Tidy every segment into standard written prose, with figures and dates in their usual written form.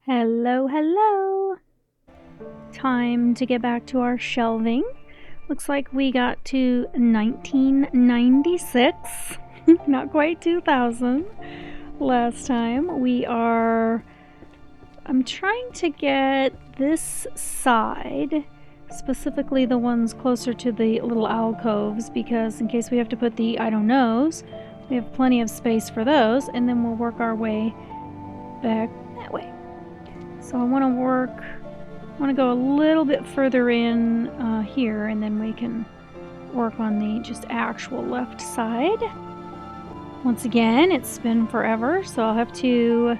Hello, hello! Time to get back to our shelving. Looks like we got to 1996, not quite 2000 last time. I'm trying to get this side, specifically the ones closer to the little alcoves, because in case we have to put the I don't knows, we have plenty of space for those, and then we'll work our way back that way. So I want to go a little bit further in here, and then we can work on the just actual left side. Once again, it's been forever, so I'll have to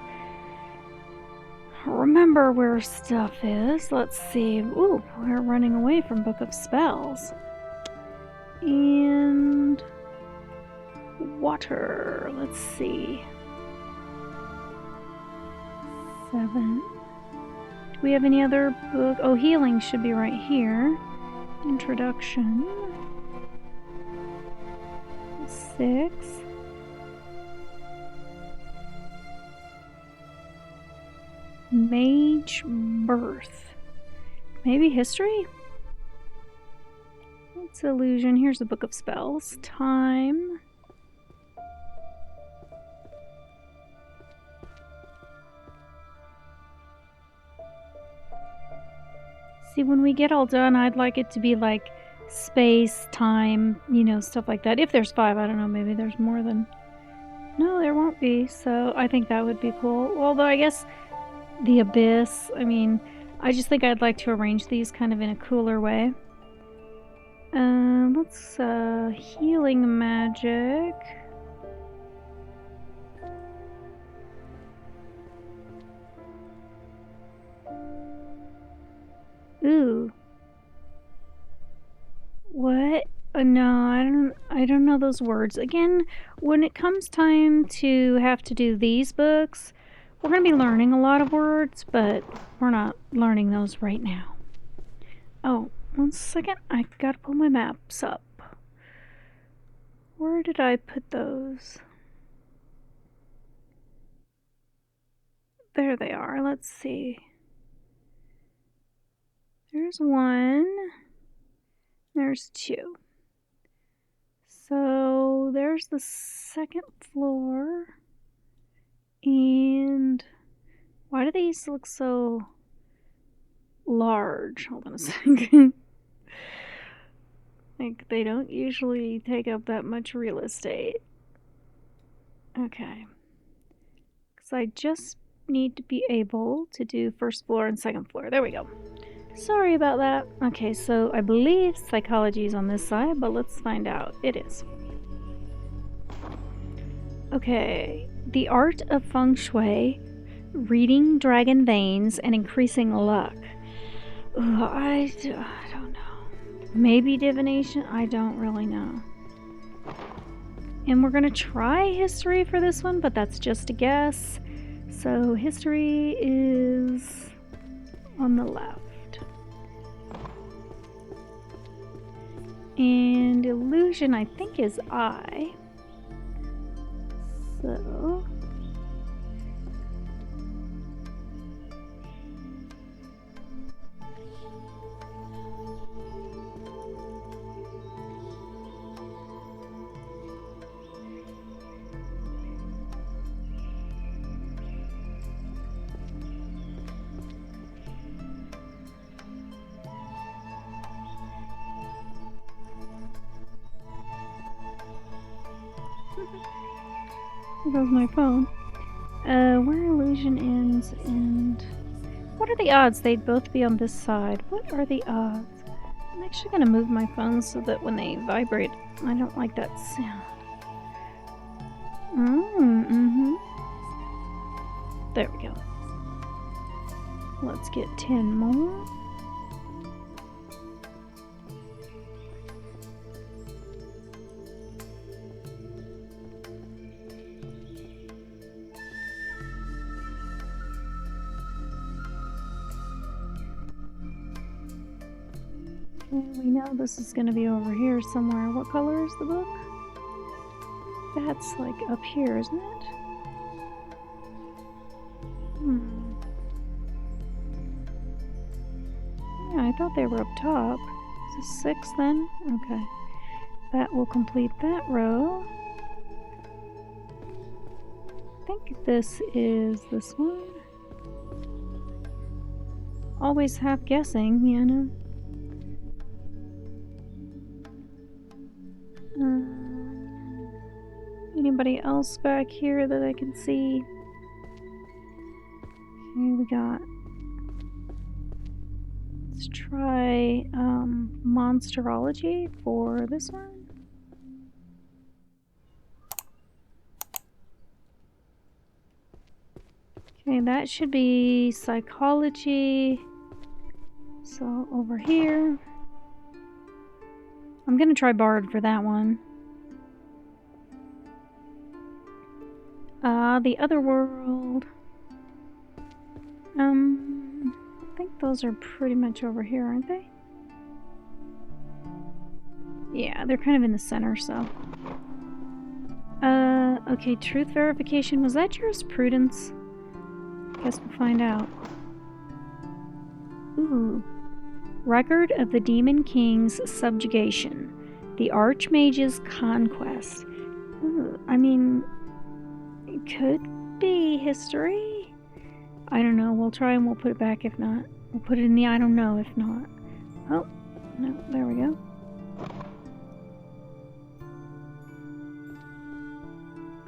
remember where stuff is. Let's see. Ooh, we're running away from Book of Spells. And water. Let's see. 7. Do we have any other book? Oh, healing should be right here. Introduction. 6. Mage Birth. Maybe history? What's illusion? Here's the Book of Spells. Time. See, when we get all done, I'd like it to be like space, time, stuff like that. If there's 5, I don't know, maybe there's more than... No, there won't be, so I think that would be cool. Although I guess the abyss, I just think I'd like to arrange these kind of in a cooler way. Let's, healing magic. Ooh. What? No, I don't know those words. Again, when it comes time to have to do these books, we're going to be learning a lot of words, but we're not learning those right now. Oh, 1 second. I gotta pull my maps up. Where did I put those? There they are. Let's see. There's 1. There's 2. So there's the 2nd floor. And why do these look so large? Hold on a second. Like, they don't usually take up that much real estate. Okay. Because I just need to be able to do 1st floor and 2nd floor. There we go. Sorry about that. Okay, so I believe psychology is on this side, but let's find out. It is. Okay. The art of feng shui, reading dragon veins, and increasing luck. Ooh, I don't know. Maybe divination? I don't really know. And we're going to try history for this one, but that's just a guess. So history is on the left. And illusion, I think, is I. So... There goes my phone. Where illusion ends and... What are the odds they'd both be on this side? What are the odds? I'm actually going to move my phone so that when they vibrate, I don't like that sound. There we go. Let's get 10 more. We know this is going to be over here somewhere. What color is the book? That's like up here, isn't it? I thought they were up top. Is this 6 then? Okay. That will complete that row. I think this is this one. Always half guessing, you know. Anybody else back here that I can see? Okay, we got. Let's try Monsterology for this one. Okay, that should be Psychology. So over here. I'm gonna try Bard for that one. The other world. I think those are pretty much over here, aren't they? Yeah, they're kind of in the center, so. Okay, truth verification. Was that jurisprudence? Guess we'll find out. Ooh. Record of the Demon King's subjugation. The Archmage's conquest. Ooh, I mean, it could be history. I don't know. We'll try and we'll put it back if not. We'll put it in the I don't know if not. Oh, no, there we go.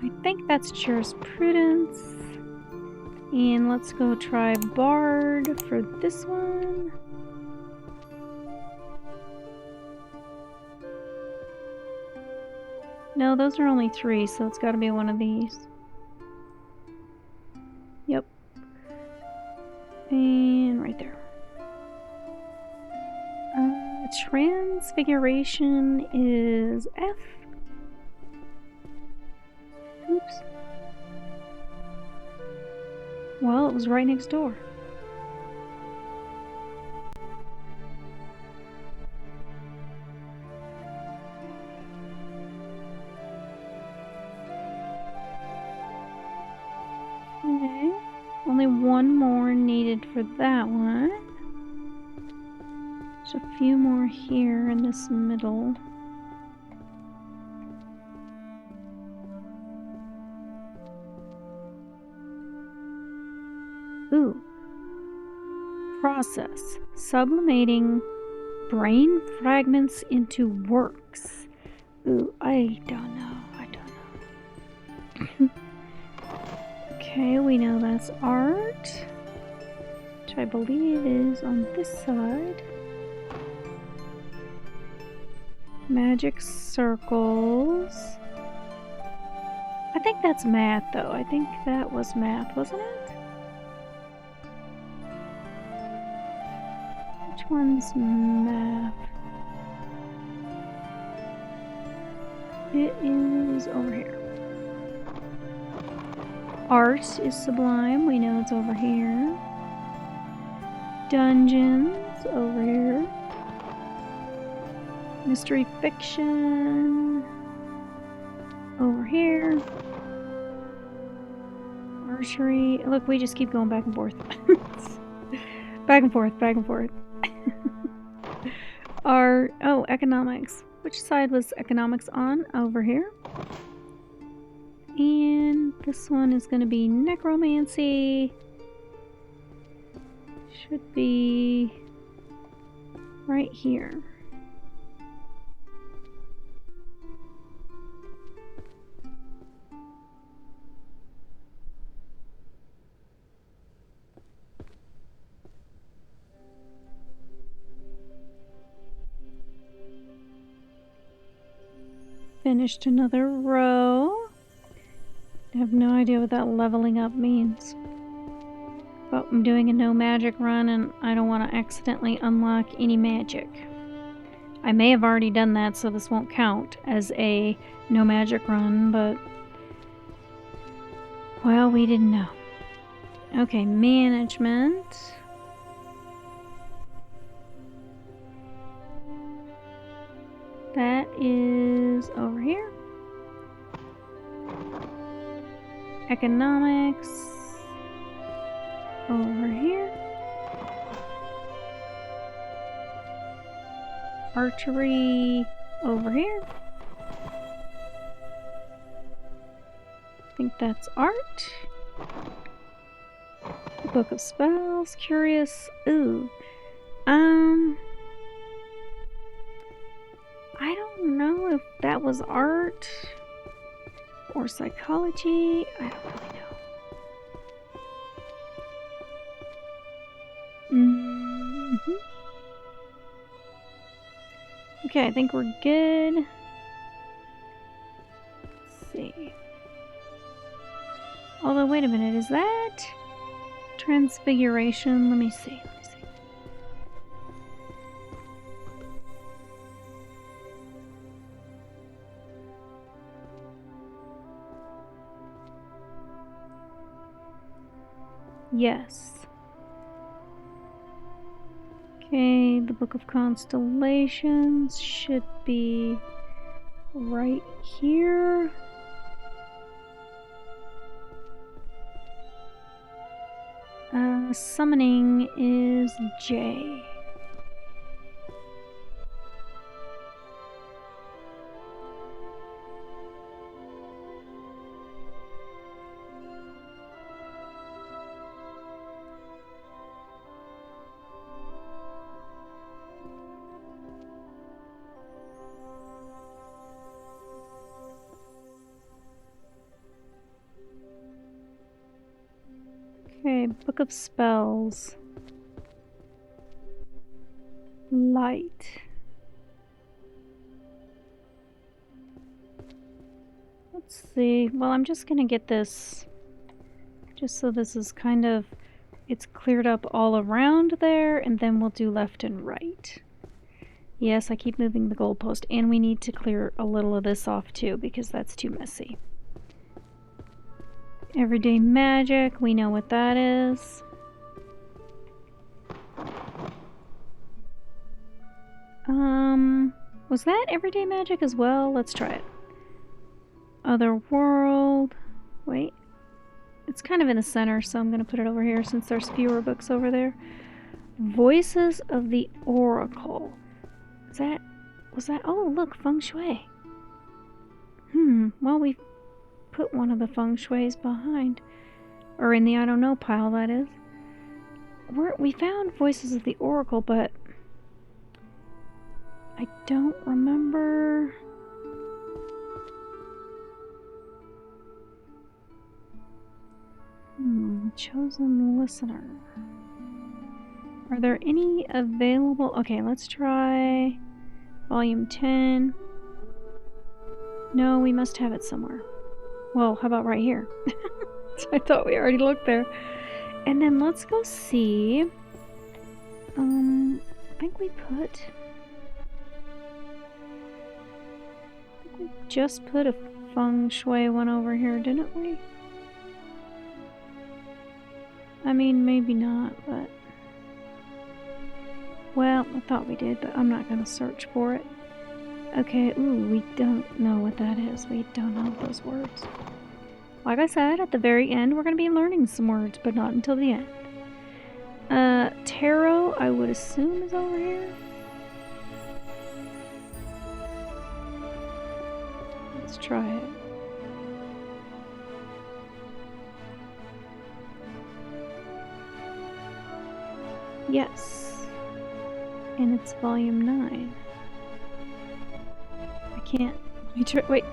I think that's jurisprudence. And let's go try Bard for this one. No, those are only 3, so it's got to be one of these. Yep. And right there. Transfiguration is F. Oops. Well, it was right next door. Okay. Only one more needed for that one. There's a few more here in this middle. Ooh. Process. Sublimating brain fragments into works. Ooh, I don't know. Okay, we know that's art, which I believe is on this side. Magic circles. I think that's math, though. I think that was math, wasn't it? Which one's math? It is over here. Art is sublime. We know it's over here. Dungeons over here. Mystery fiction over here. Archery. Look, we just keep going back and forth. Back and forth, back and forth. Oh, economics. Which side was economics on? Over here. And this one is going to be necromancy. Should be right here. Finished another row. I have no idea what that leveling up means. But I'm doing a no magic run and I don't want to accidentally unlock any magic. I may have already done that, so this won't count as a no magic run, but well, we didn't know. Okay, management. That is over here. Economics over here. archery over here. I think that's art. Book of Spells, curious. Ooh. I don't know if that was art or psychology. I don't really know. Okay, I think we're good. Let's see. Although, wait a minute, is that transfiguration? Let me see. Yes. Okay, the Book of Constellations should be right here. Summoning is J. Okay, Book of Spells. Light. Let's see. Well, I'm just gonna get this just so this is kind of, it's cleared up all around there, and then we'll do left and right. Yes, I keep moving the goalpost, and we need to clear a little of this off too because that's too messy. Everyday magic, we know what that is. Was that everyday magic as well? Let's try it. Other world. Wait. It's kind of in the center, so I'm gonna put it over here since there's fewer books over there. Voices of the Oracle. Was that? Oh, look, feng shui. Well, we put one of the feng shuis behind. Or in the I don't know pile, that is. We found Voices of the Oracle, but I don't remember. Chosen listener. Are there any available? Okay, let's try volume 10. No, we must have it somewhere. Well, how about right here? I thought we already looked there. And then let's go see. I think we just put a feng shui one over here, didn't we? I mean, maybe not, but... Well, I thought we did, but I'm not going to search for it. Okay, ooh, we don't know what that is. We don't know those words. Like I said, at the very end, we're going to be learning some words, but not until the end. Tarot, I would assume, is over here. Let's try it. Yes. And it's volume 9. I can't. Wait.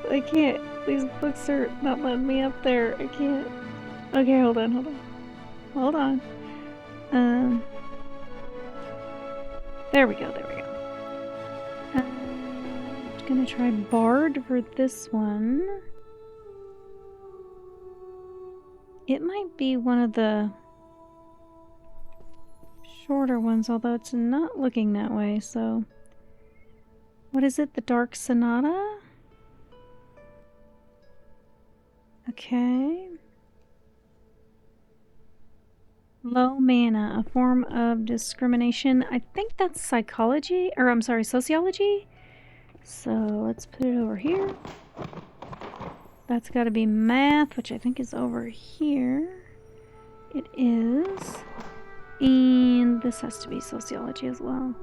I can't. These books are not letting me up there. I can't. Okay, hold on. There we go. I'm gonna try Bard for this one. It might be one of the shorter ones, although it's not looking that way, so... What is it? The Dark Sonata? Okay. Low mana, a form of discrimination. I think that's psychology, or I'm sorry, sociology. So let's put it over here. That's got to be math, which I think is over here. It is. And this has to be sociology as well.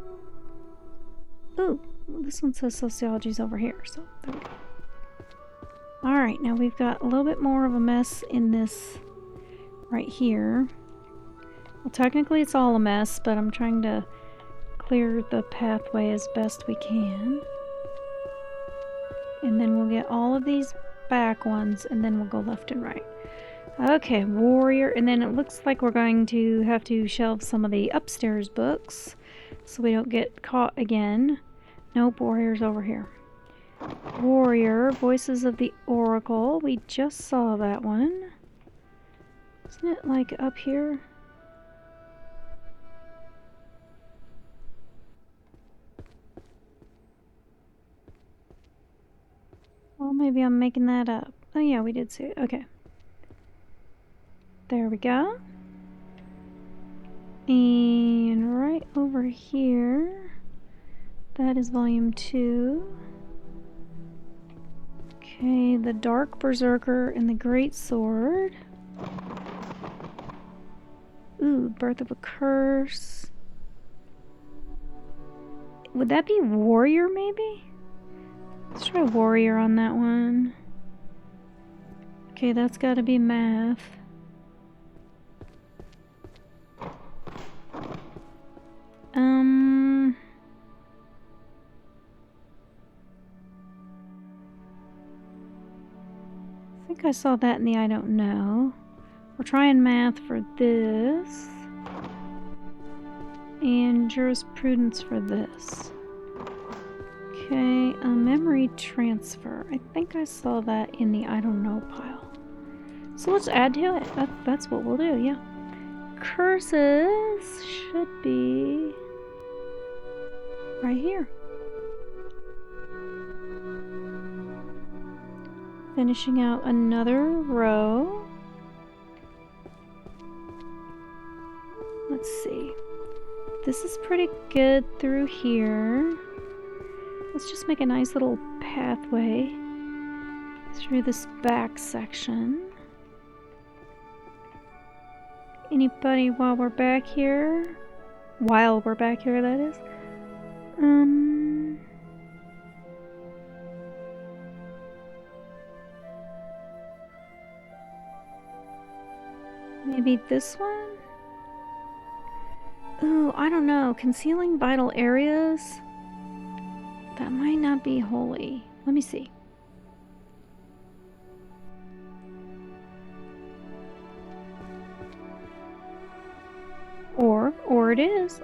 Ooh, this one says sociology's over here, so there we go. Alright, now we've got a little bit more of a mess in this right here. Well, technically it's all a mess, but I'm trying to clear the pathway as best we can. And then we'll get all of these back ones, and then we'll go left and right. Okay, warrior, and then it looks like we're going to have to shelve some of the upstairs books so we don't get caught again. Nope, warrior's over here. Warrior, Voices of the Oracle. We just saw that one. Isn't it like up here? Well, maybe I'm making that up. Oh yeah, we did see it. Okay. There we go. And right over here, that is volume 2. Okay, the Dark Berserker and the Great Sword. Ooh, Birth of a Curse. Would that be Warrior, maybe? Let's try Warrior on that one. Okay, that's gotta be math. I think I saw that in the I don't know. We're trying math for this. And jurisprudence for this. Okay, a memory transfer. I think I saw that in the I don't know pile. So let's add to it. That's what we'll do, yeah. Curses should be right here. Finishing out another row. Let's see. This is pretty good through here. Let's just make a nice little pathway through this back section. Anybody while we're back here? While we're back here, that is. Maybe this one? Ooh, I don't know. Concealing vital areas? That might not be holy. Let me see. Or it is.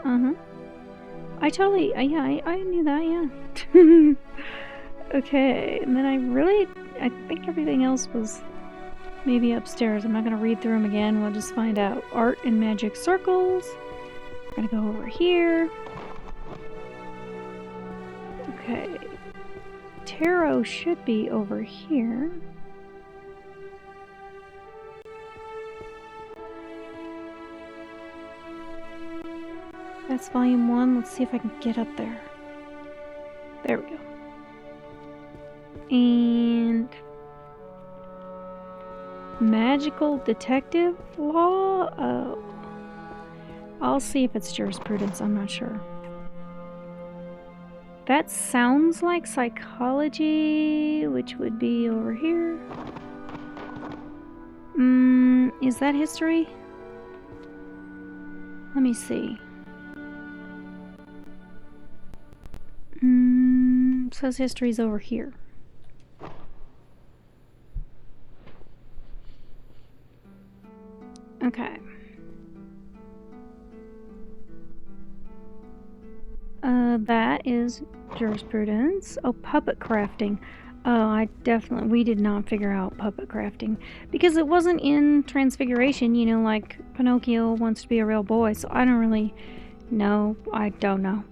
I totally, yeah, I knew that, yeah. Okay, and then I think everything else was maybe upstairs. I'm not going to read through them again. We'll just find out. Art and magic circles. We're going to go over here. Okay. Tarot should be over here. That's volume 1. Let's see if I can get up there. There we go. And magical detective law? Oh. I'll see if it's jurisprudence. I'm not sure. That sounds like psychology, which would be over here. Is that history? Let me see. Says history's over here. Okay. That is jurisprudence. Oh, puppet crafting. Oh, we did not figure out puppet crafting because it wasn't in Transfiguration, you know, like Pinocchio wants to be a real boy, so I don't really know. I don't know.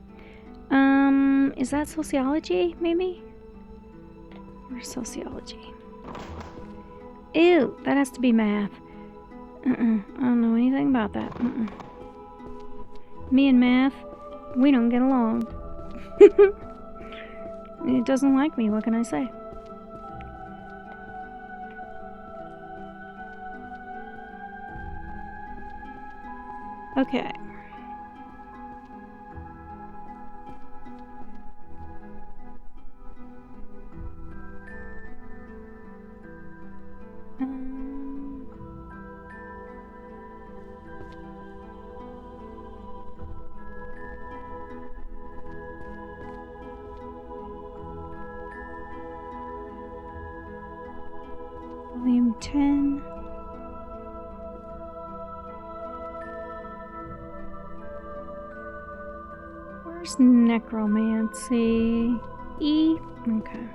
Is that sociology, maybe? Or sociology? Ew, that has to be math. I don't know anything about that. Me and math, we don't get along. It doesn't like me, what can I say? Okay. 10. Where's necromancy? E? Okay.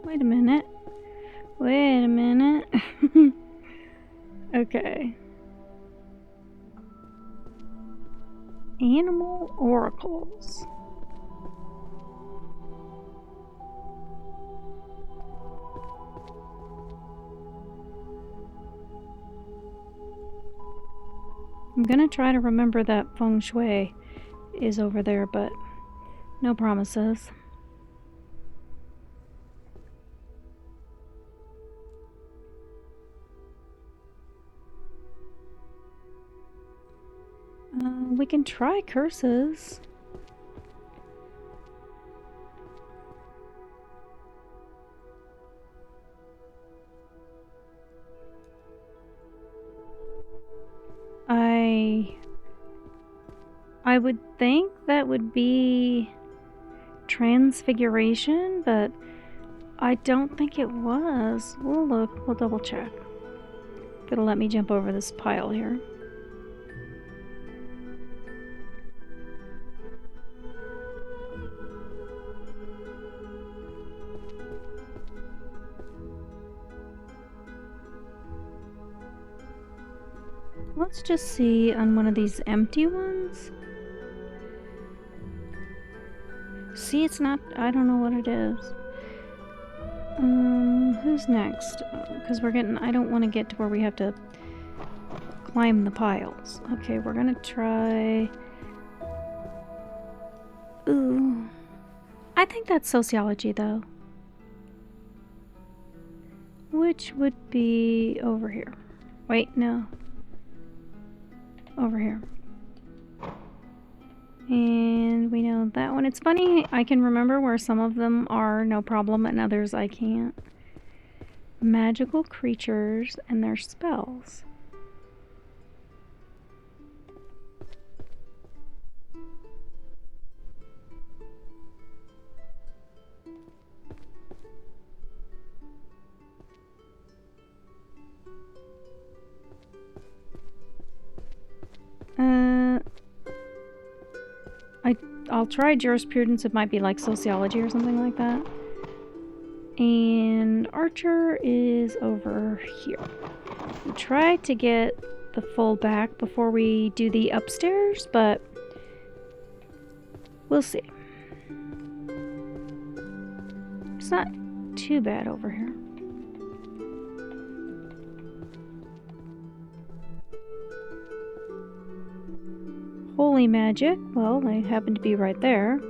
Wait a minute. Wait a minute. Okay. Animal oracles. I'm gonna try to remember that feng shui is over there, but no promises. We can try curses. I would think that would be transfiguration, but I don't think it was. We'll look. We'll double check. If it'll let me jump over this pile here. Let's just see on one of these empty ones. See, it's not, I don't know what it is. Who's next? Because we're getting, I don't want to get to where we have to climb the piles. Okay, we're gonna try... Ooh. I think that's sociology, though. Which would be over here. Wait, no. Over here. And we know that one. It's funny, I can remember where some of them are no problem and others I can't. Magical creatures and their spells. I'll try jurisprudence. It might be like sociology or something like that. And Archer is over here. We tried to get the full back before we do the upstairs, but we'll see. It's not too bad over here. Holy magic. Well, they happen to be right there.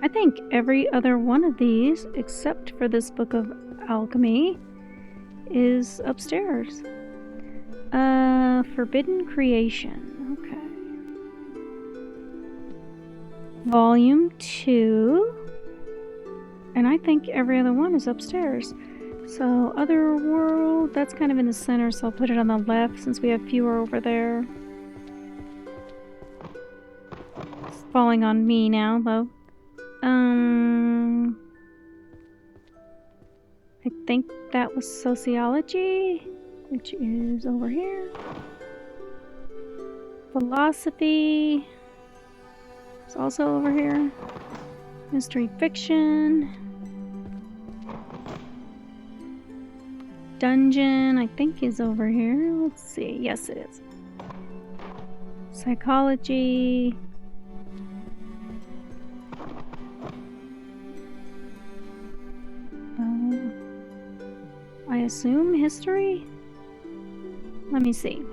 I think every other one of these, except for this book of alchemy, is upstairs. Forbidden Creation. Okay. Volume 2. And I think every other one is upstairs. So, Other World, that's kind of in the center, so I'll put it on the left since we have fewer over there. It's falling on me now, though. I think that was sociology, which is over here. Philosophy is also over here. Mystery fiction. Dungeon, I think, is over here. Let's see. Yes, it is. Psychology. I assume history? Let me see.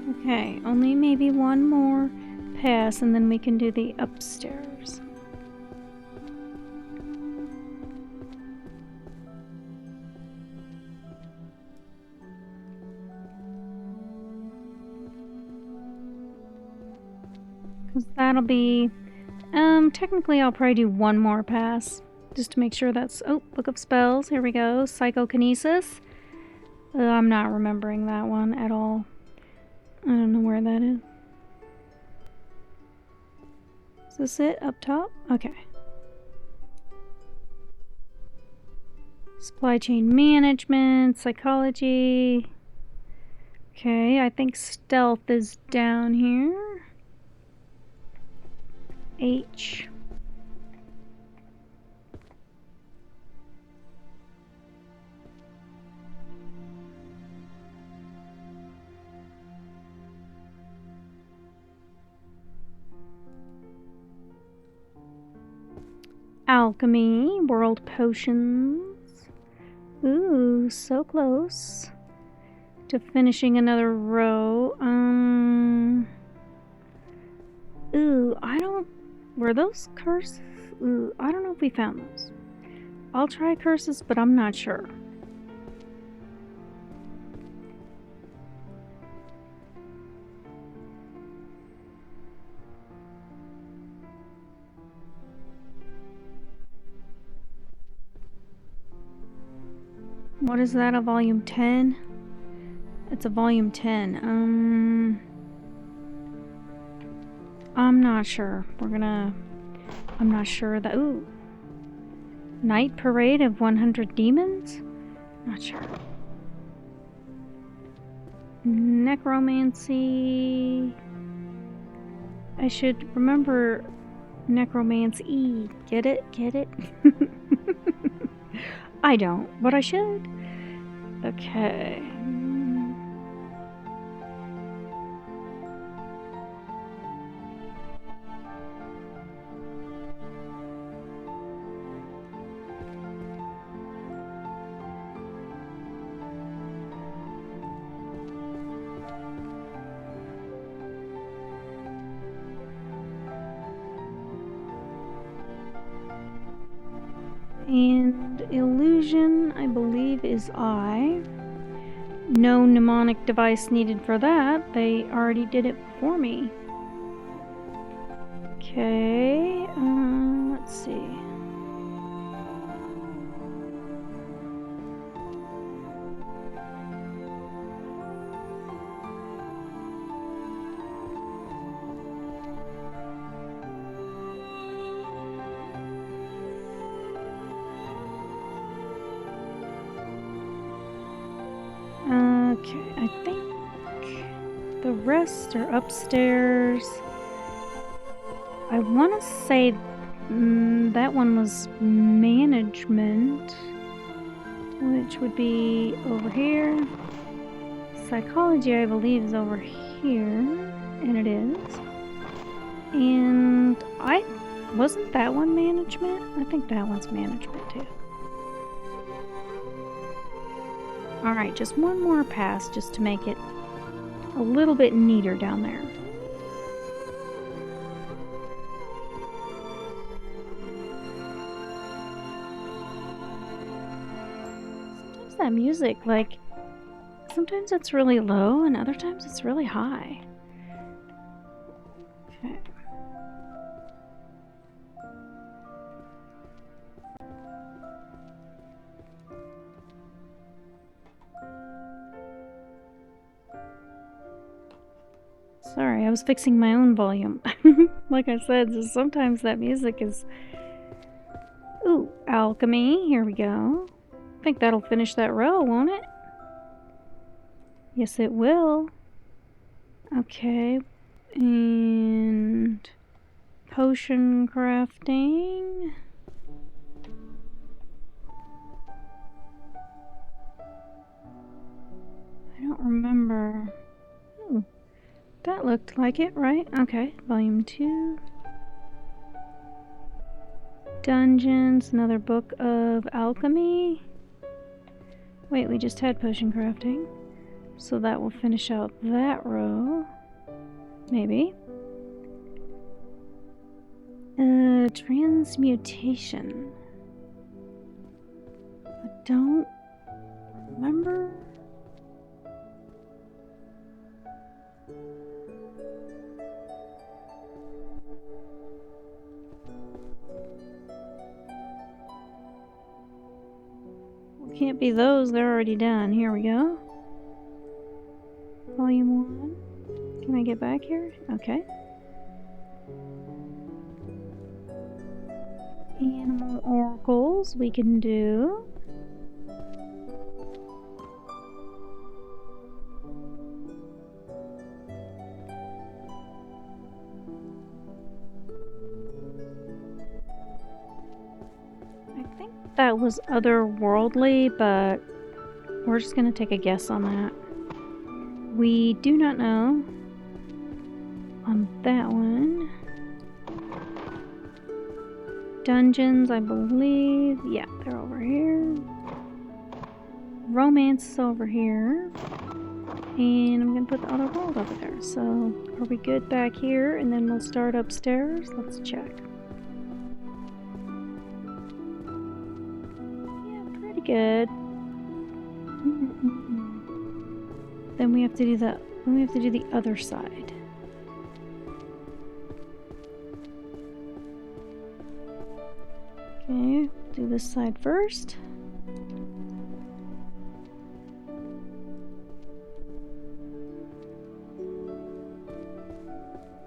Okay, only maybe one more pass and then we can do the upstairs. Because that'll be... technically I'll probably do one more pass. Just to make sure that's... Oh, Book of Spells. Here we go. Psychokinesis. I'm not remembering that one at all. I don't know where that is. Is this it? Up top? Okay. Supply chain management. Psychology. Okay, I think stealth is down here. H. Alchemy, world potions. Ooh, so close to finishing another row. Ooh, I don't... Were those curses? Ooh, I don't know if we found those. I'll try curses, but I'm not sure. What is that, a volume 10? It's a volume 10. I'm not sure. I'm not sure that... Ooh. Night Parade of 100 Demons? Not sure. Necromancy... I should remember necromancy. Get it? Get it? I don't, but I should. Okay. And illusion, I believe, is I. No mnemonic device needed for that. They already did it for me. Okay, let's see. Okay, I think the rest are upstairs. I want to say that one was management, which would be over here. Psychology, I believe, is over here, and it is. And wasn't that one management? I think that one's management too. Alright, just one more pass just to make it a little bit neater down there. Sometimes that music, like, sometimes it's really low and other times it's really high. Okay. Sorry, I was fixing my own volume. Like I said, sometimes that music is... Ooh, alchemy. Here we go. I think that'll finish that row, won't it? Yes, it will. Okay. And... potion crafting. I don't remember. Ooh. That looked like it, right? Okay, volume 2. Dungeons, another book of alchemy. Wait, we just had potion crafting. So that will finish out that row. Maybe. Transmutation. I don't remember. Well, can't be those, they're already done. Here we go. Volume 1. Can I get back here? Okay. Animal oracles we can do. I think that was otherworldly, but we're just gonna take a guess on that. We do not know on that one. Dungeons, I believe. Yeah, they're over here. Romance is over here. And I'm gonna put the other world over there. So, are we good back here? And then we'll start upstairs. Let's check. Yeah, pretty good. Then we have to do the other side. Okay, do this side first.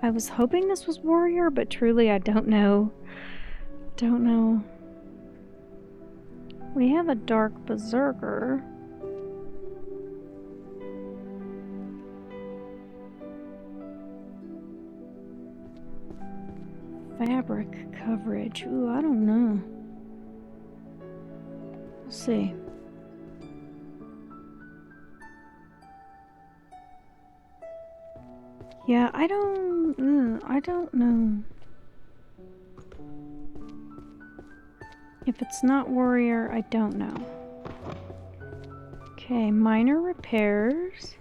I was hoping this was warrior, but truly I don't know. Don't know. We have a dark berserker. Fabric coverage. Ooh, I don't know. We'll see. Yeah, I don't know. If it's not warrior, I don't know. Okay, minor repairs.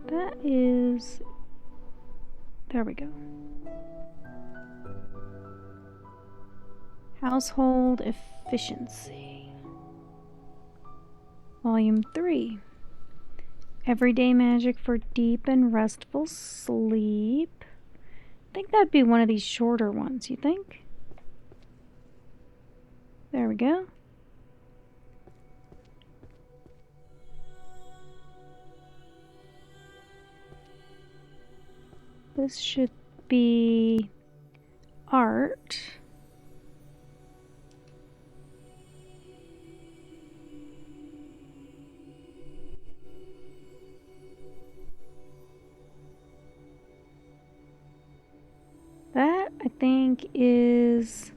That is... There we go. Household efficiency. Volume 3. Everyday magic for deep and restful sleep. I think that'd be one of these shorter ones, you think? There we go. This should be art. That, I think, is...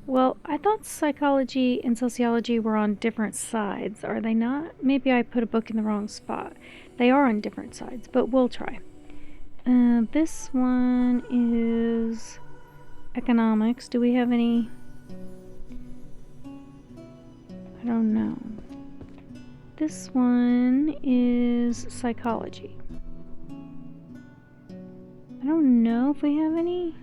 Well, I thought psychology and sociology were on different sides. Are they not? Maybe I put a book in the wrong spot. They are on different sides, but we'll try. This one is economics. Do we have any? I don't know. This one is psychology. I don't know if we have any.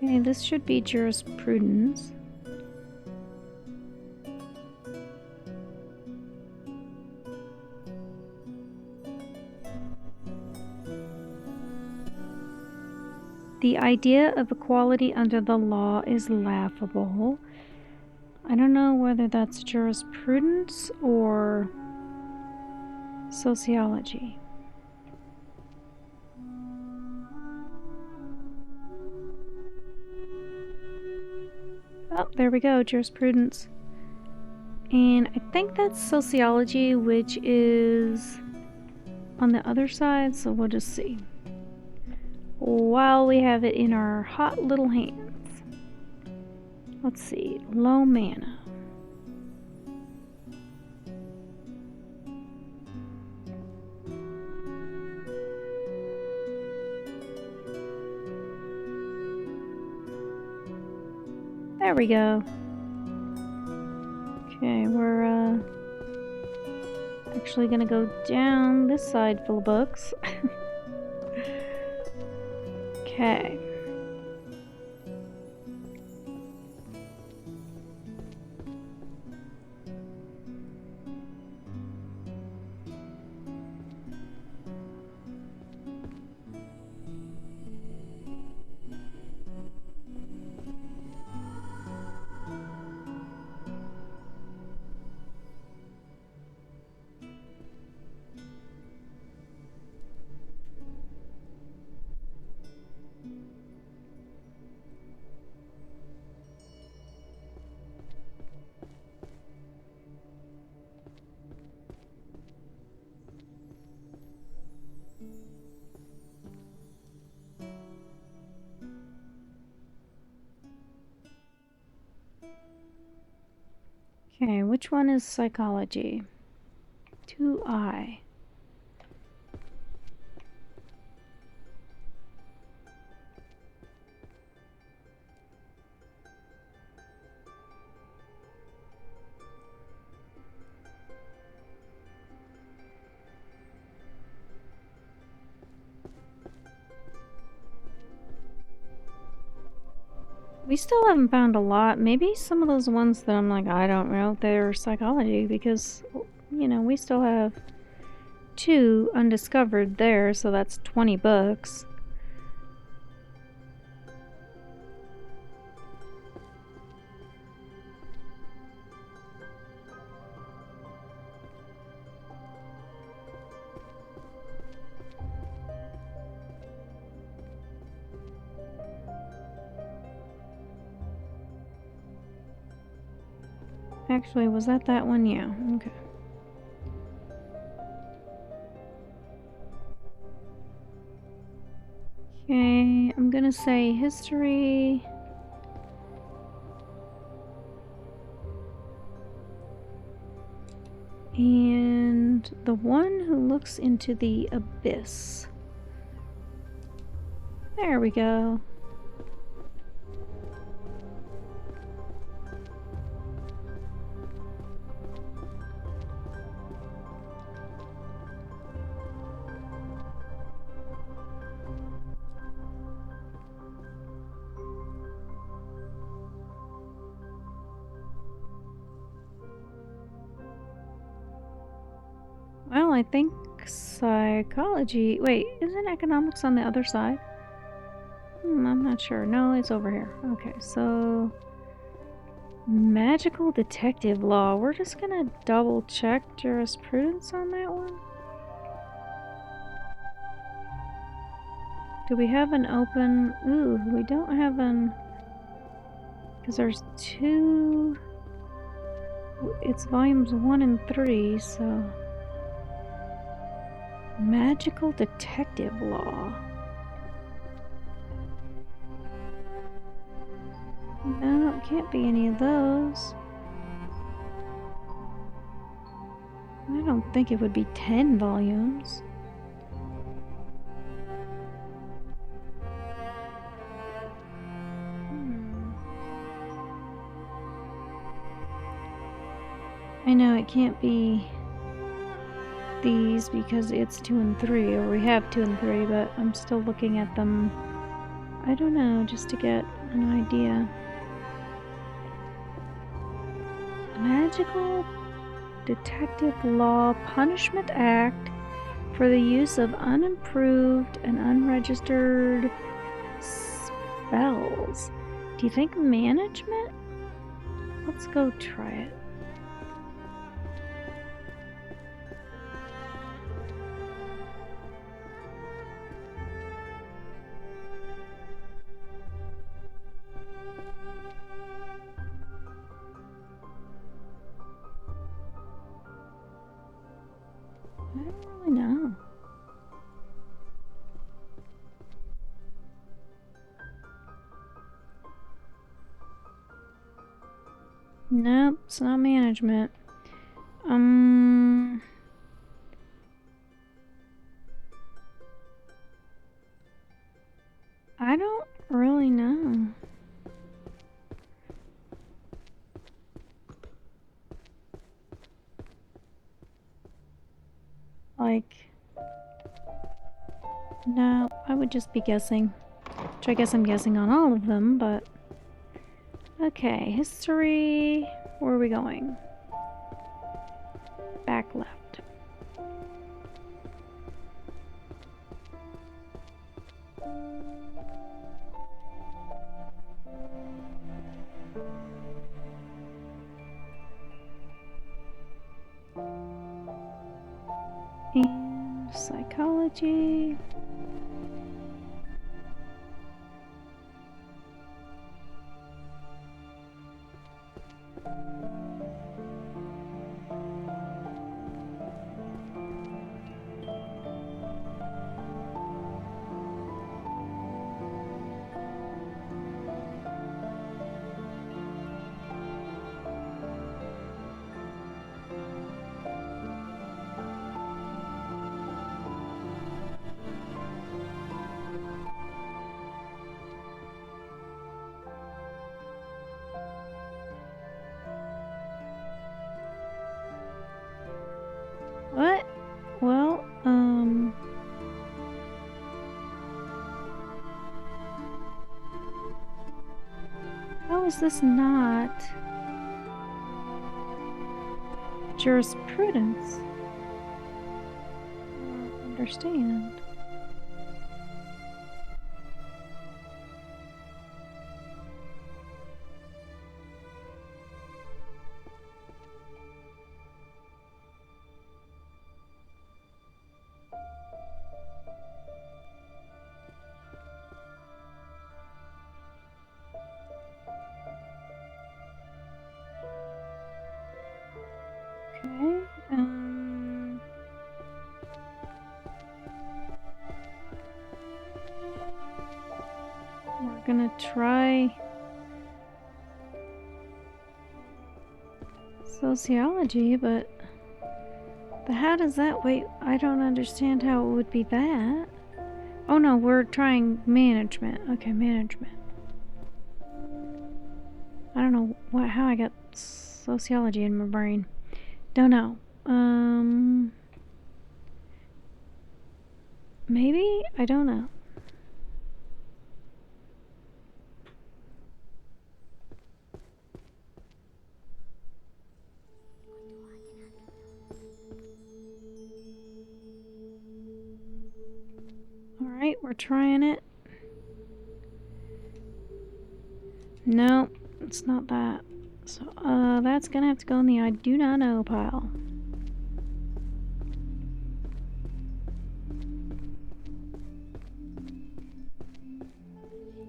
Okay, this should be jurisprudence. The idea of equality under the law is laughable. I don't know whether that's jurisprudence or sociology. Oh, there we go, jurisprudence. And I think that's sociology, which is on the other side, so we'll just see. While we have it in our hot little hands. Let's see, low mana. There we go. Okay, we're actually gonna go down this side full of books. Okay. Okay, which one is psychology? 2I. We still haven't found a lot. Maybe some of those ones that I'm like, I don't know if they're psychology because, you know, we still have 2 undiscovered there, so that's 20 books. Actually, was that one? Yeah, okay. Okay, I'm gonna say history. And the one who looks into the abyss. There we go. Well, I think psychology... Wait, isn't economics on the other side? I'm not sure. No, it's over here. Okay, so... Magical detective law. We're just gonna double check jurisprudence on that one. Do we have an open... Ooh, we don't have an... Because there's 2... It's volumes 1 and 3, so... Magical detective law. No, it can't be any of those. I don't think it would be 10 volumes. I know it can't be these because it's 2 and 3, or we have 2 and 3, but I'm still looking at them. I don't know, just to get an idea. Magical Detective Law Punishment Act for the use of unimproved and unregistered spells. Do you think management? Let's go try it. I don't really know. Nope, it's not management. I don't really know. like... No, I would just be guessing. Which I guess I'm guessing on all of them, but... Okay, history... Where are we going? Back left. And psychology. What? Well, how is this not jurisprudence? I don't understand. Okay, we're gonna try sociology, but how does that... Wait, I don't understand how it would be that. Oh no, we're trying management. Okay, management. I don't know how I got sociology in my brain. Don't know. Maybe? I don't know. Alright, we're trying it. No, it's not that. So, that's gonna have to go in the I do not know pile.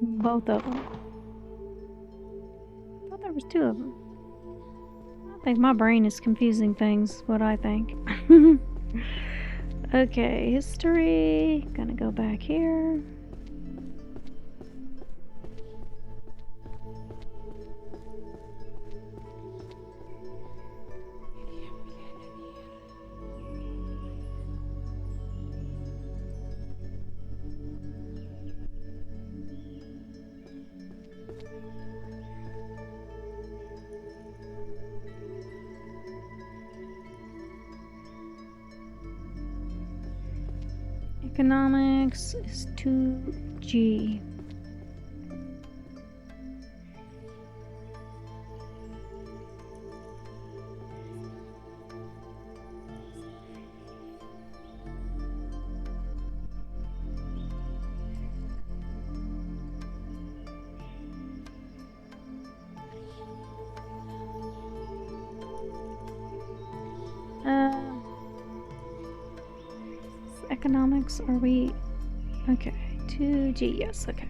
Both of them. I thought there was two of them. I think my brain is confusing things, what I think. Okay, history. Gonna go back here. Economics is 2G. Economics, are we... Okay, 2G, yes, okay.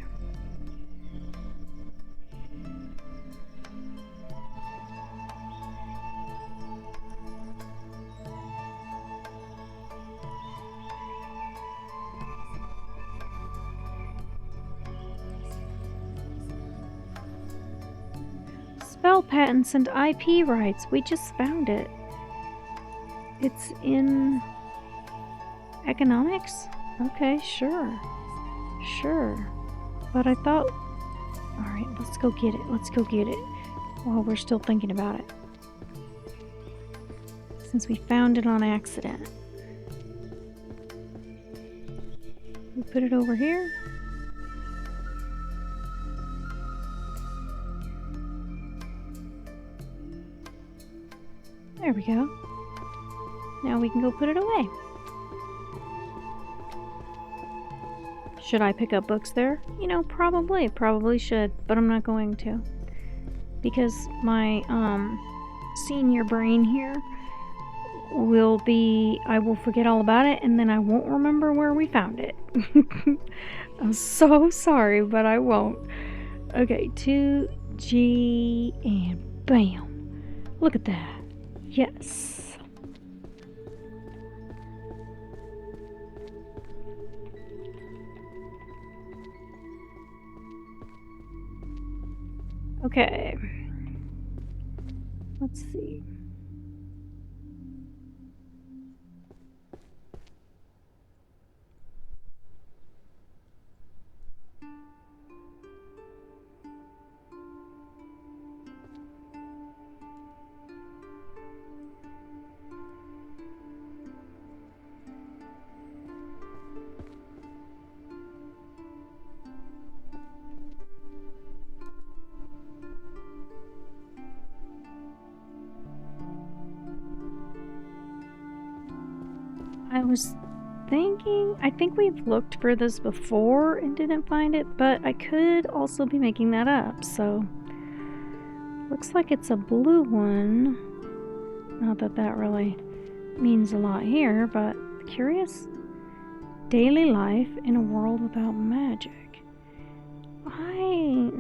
Spell patents and IP rights, we just found it. It's in... economics? Okay, sure. Sure. But I thought... Alright, let's go get it. Let's go get it. While we're still thinking about it. Since we found it on accident. We put it over here. There we go. Now we can go put it away. Should I pick up books there? You know, probably should, but I'm not going to. Because my senior brain here will be, I will forget all about it and then I won't remember where we found it. I'm so sorry, but I won't. Okay, 2G and bam. Look at that. Yes. Okay. Let's see. I was thinking, I think we've looked for this before and didn't find it, but I could also be making that up, so looks like it's a blue one. Not that that really means a lot here, but curious. Daily life in a world without magic. I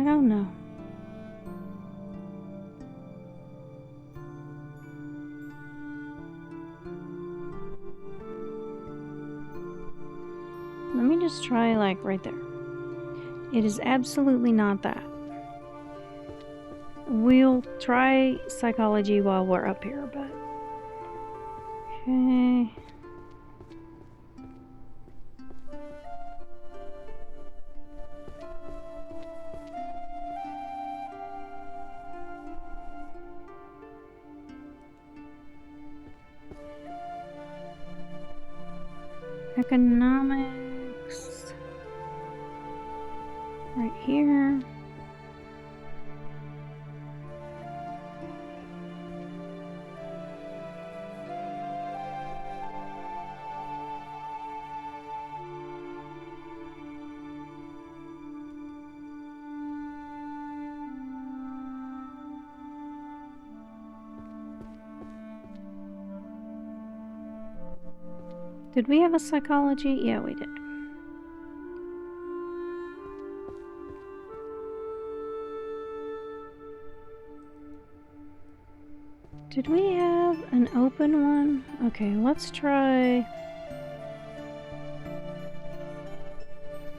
don't know. Let me just try, like, right there. It is absolutely not that. We'll try psychology while we're up here, but... Okay... Economics... Right here... Did we have a psychology? Yeah, we did. Did we have an open one? Okay, let's try...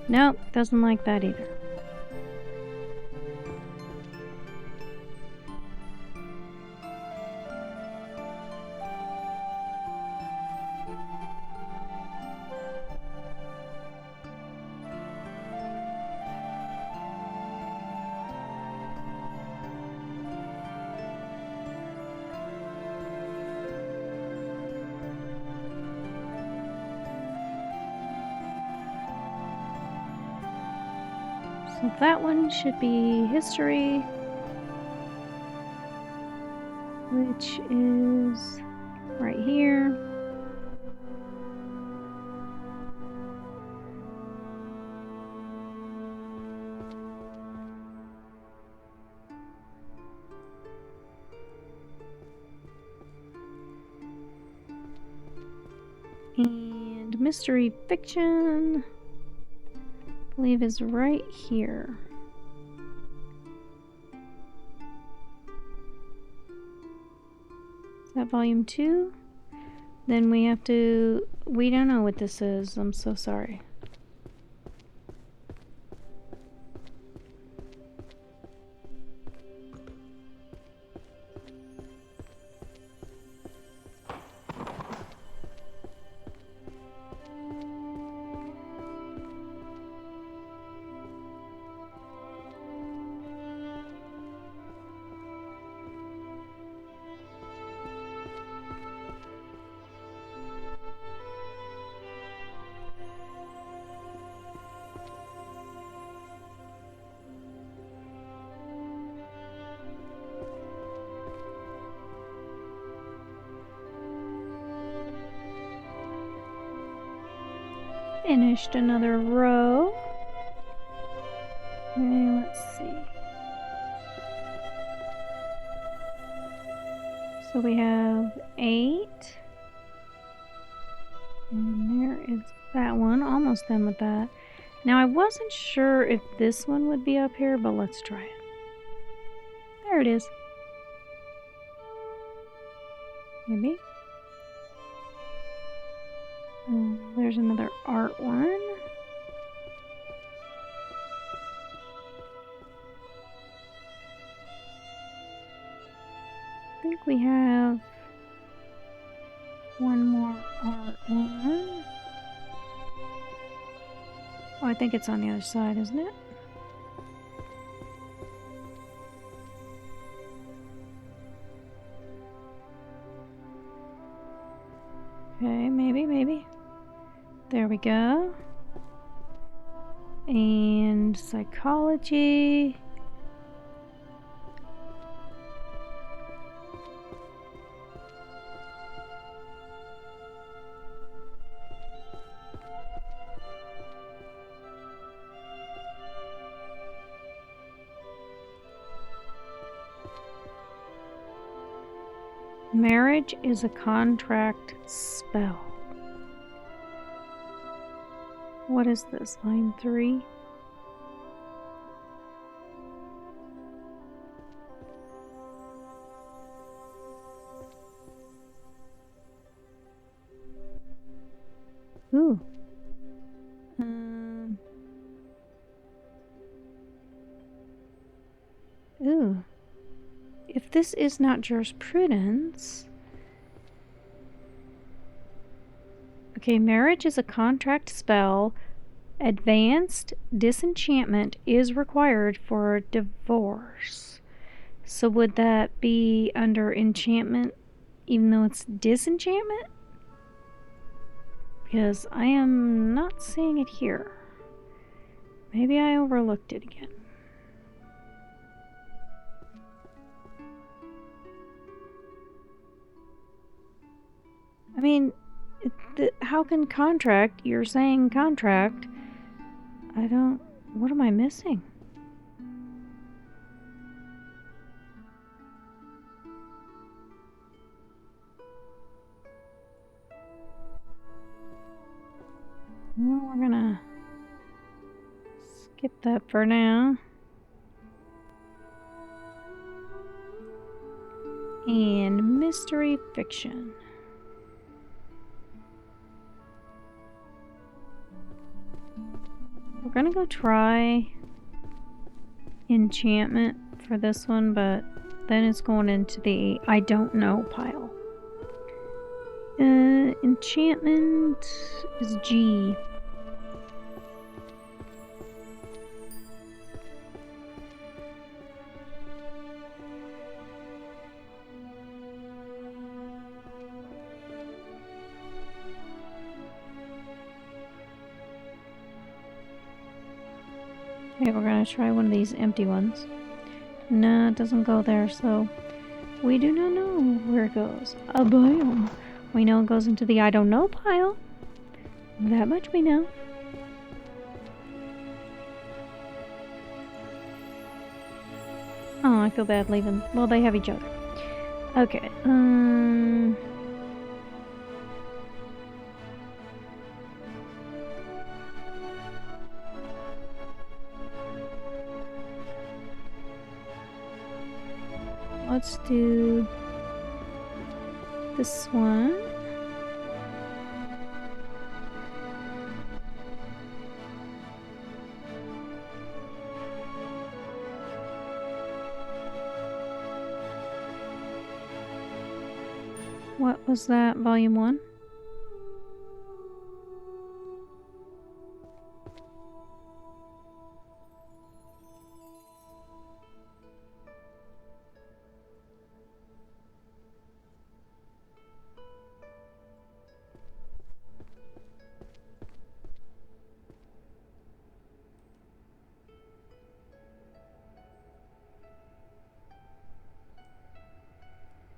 Nope, doesn't like that either. So that one should be history, which is right here. And mystery fiction, I believe, is right here. Is that volume 2? Then we have to... We don't know what this is. I'm so sorry. finished another row. Okay, let's see. So we have 8. And there is that one. Almost done with that. Now I wasn't sure if this one would be up here, but let's try it. There it is. Maybe. There's another art one. I think we have one more art one. Oh, I think it's on the other side, isn't it? Okay, maybe. There we go. And psychology. Marriage is a contract spell. What is this? Line 3? Ooh. Ooh. If this is not jurisprudence... Okay, marriage is a contract spell. Advanced disenchantment is required for divorce. So would that be under enchantment even though it's disenchantment? Because I am not seeing it here. Maybe I overlooked it again. I mean, how can contract? You're saying contract. I don't... What am I missing? Well, we're gonna skip that for now. And mystery fiction. We're gonna go try enchantment for this one, but then it's going into the I don't know pile. Enchantment is G. Okay, we're gonna try one of these empty ones. No, it doesn't go there, so we do not know where it goes. A biome. We know it goes into the I don't know pile. That much we know. Oh, I feel bad leaving. Well, they have each other. Okay, let's do this one. What was that? Volume 1?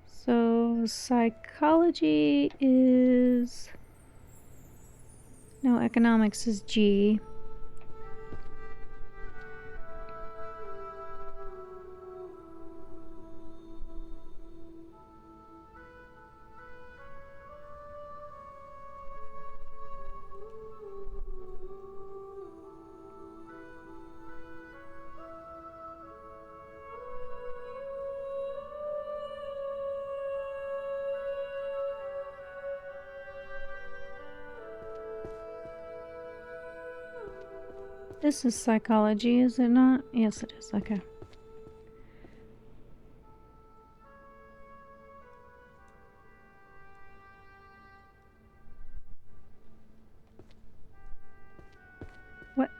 So psychology is No, economics is G. This is psychology, is it not? Yes, it is. Okay. What?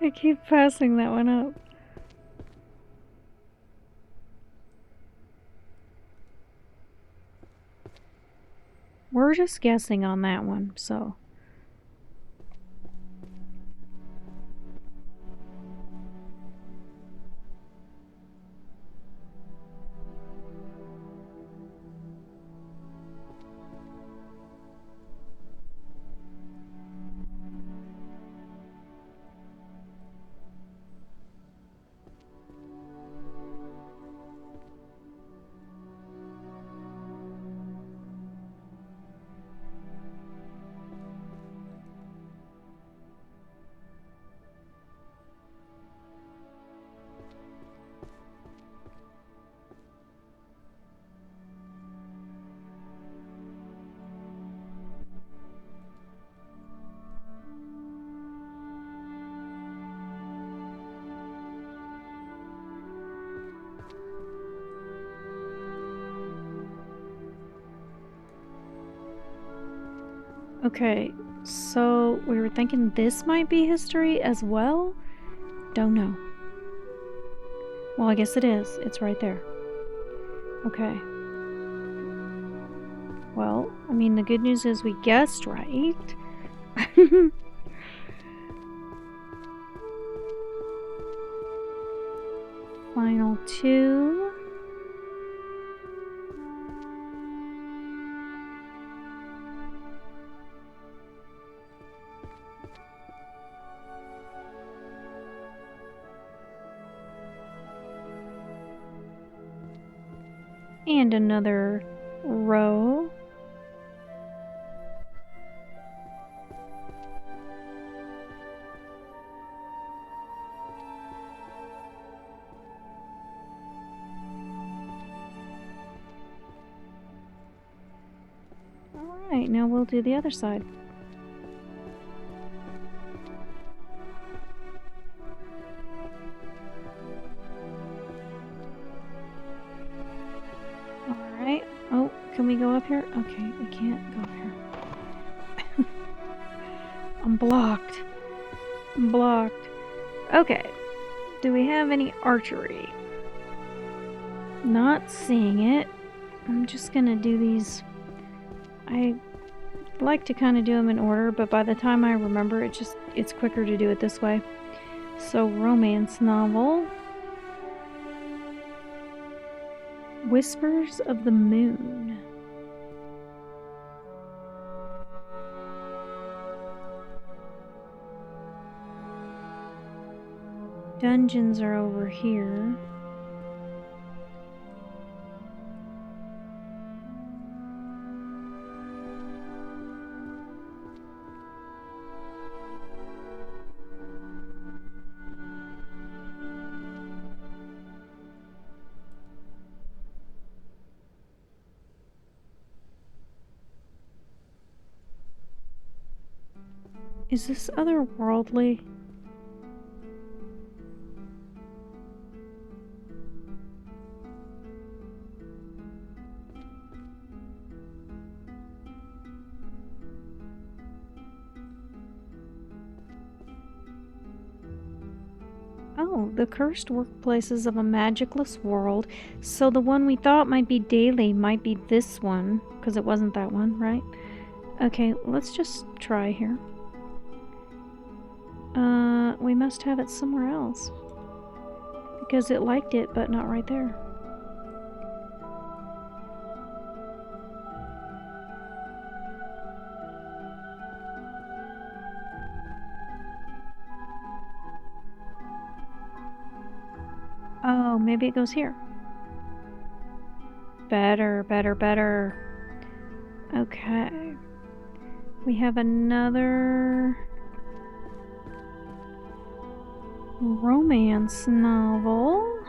I keep passing that one up. We're just guessing on that one, so. Okay, so we were thinking this might be history as well? Don't know. Well, I guess it is. It's right there. Okay. Well, I mean, the good news is we guessed right. Final two. And another row. Alright, now we'll do the other side. Alright. Oh, can we go up here? Okay, we can't go up here. I'm blocked. I'm blocked. Okay. Do we have any archery? Not seeing it. I'm just gonna do these. I like to kind of do them in order, but by the time I remember it's quicker to do it this way. So, romance novel. Whispers of the Moon. Dungeons are over here. Is this otherworldly? Oh, the cursed workplaces of a magicless world. So the one we thought might be daily might be this one, because it wasn't that one, right? Okay, let's just try here. We must have it somewhere else. Because it liked it, but not right there. Oh, maybe it goes here. Better, better, better. Okay. We have another romance novel.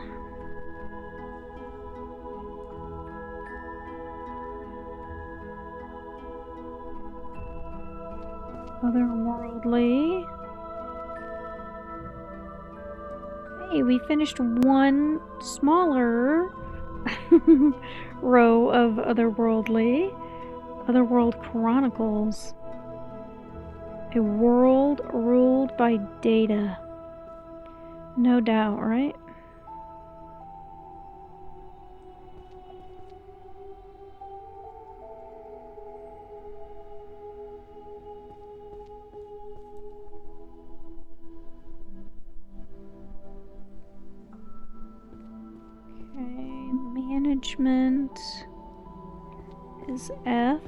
Otherworldly. Hey, we finished one smaller row of Otherworldly. Otherworld Chronicles. A world ruled by data. No doubt, right? Okay, management is F.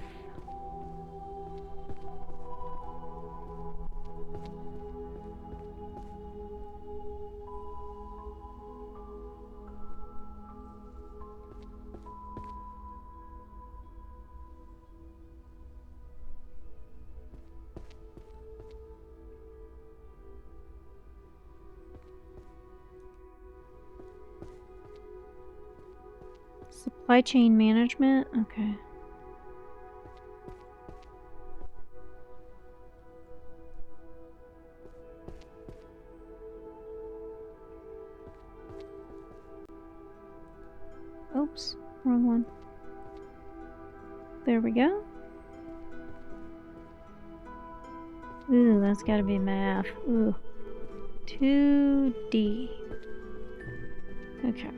Supply chain management, okay. Oops, wrong one. There we go. Ooh, that's gotta be math. Ooh. 2D. Okay.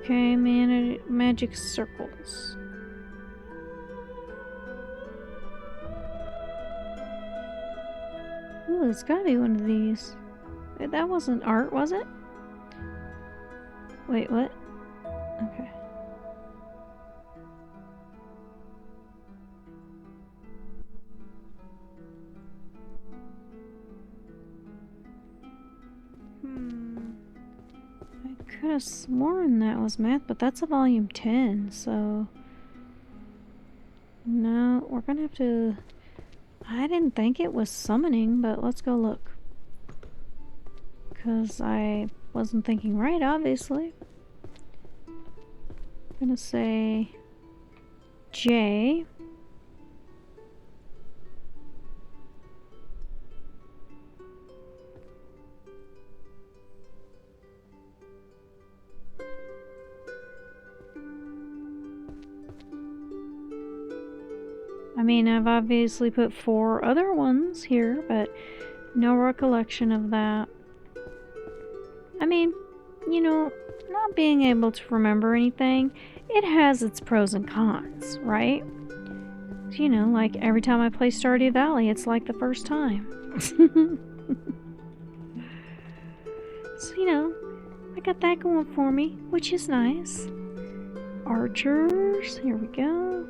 Okay, magic circles. Ooh, it's gotta be one of these. That wasn't art, was it? Wait, what? Okay. I could have sworn that was math, but that's a volume 10, so... No, we're gonna have to... I didn't think it was summoning, but let's go look. Because I wasn't thinking right, obviously. I'm gonna say... J. I mean, I've obviously put 4 other ones here, but no recollection of that. I mean, you know, not being able to remember anything, it has its pros and cons, right? You know, like every time I play Stardew Valley, it's like the first time. So, you know, I got that going for me, which is nice. Archers, here we go.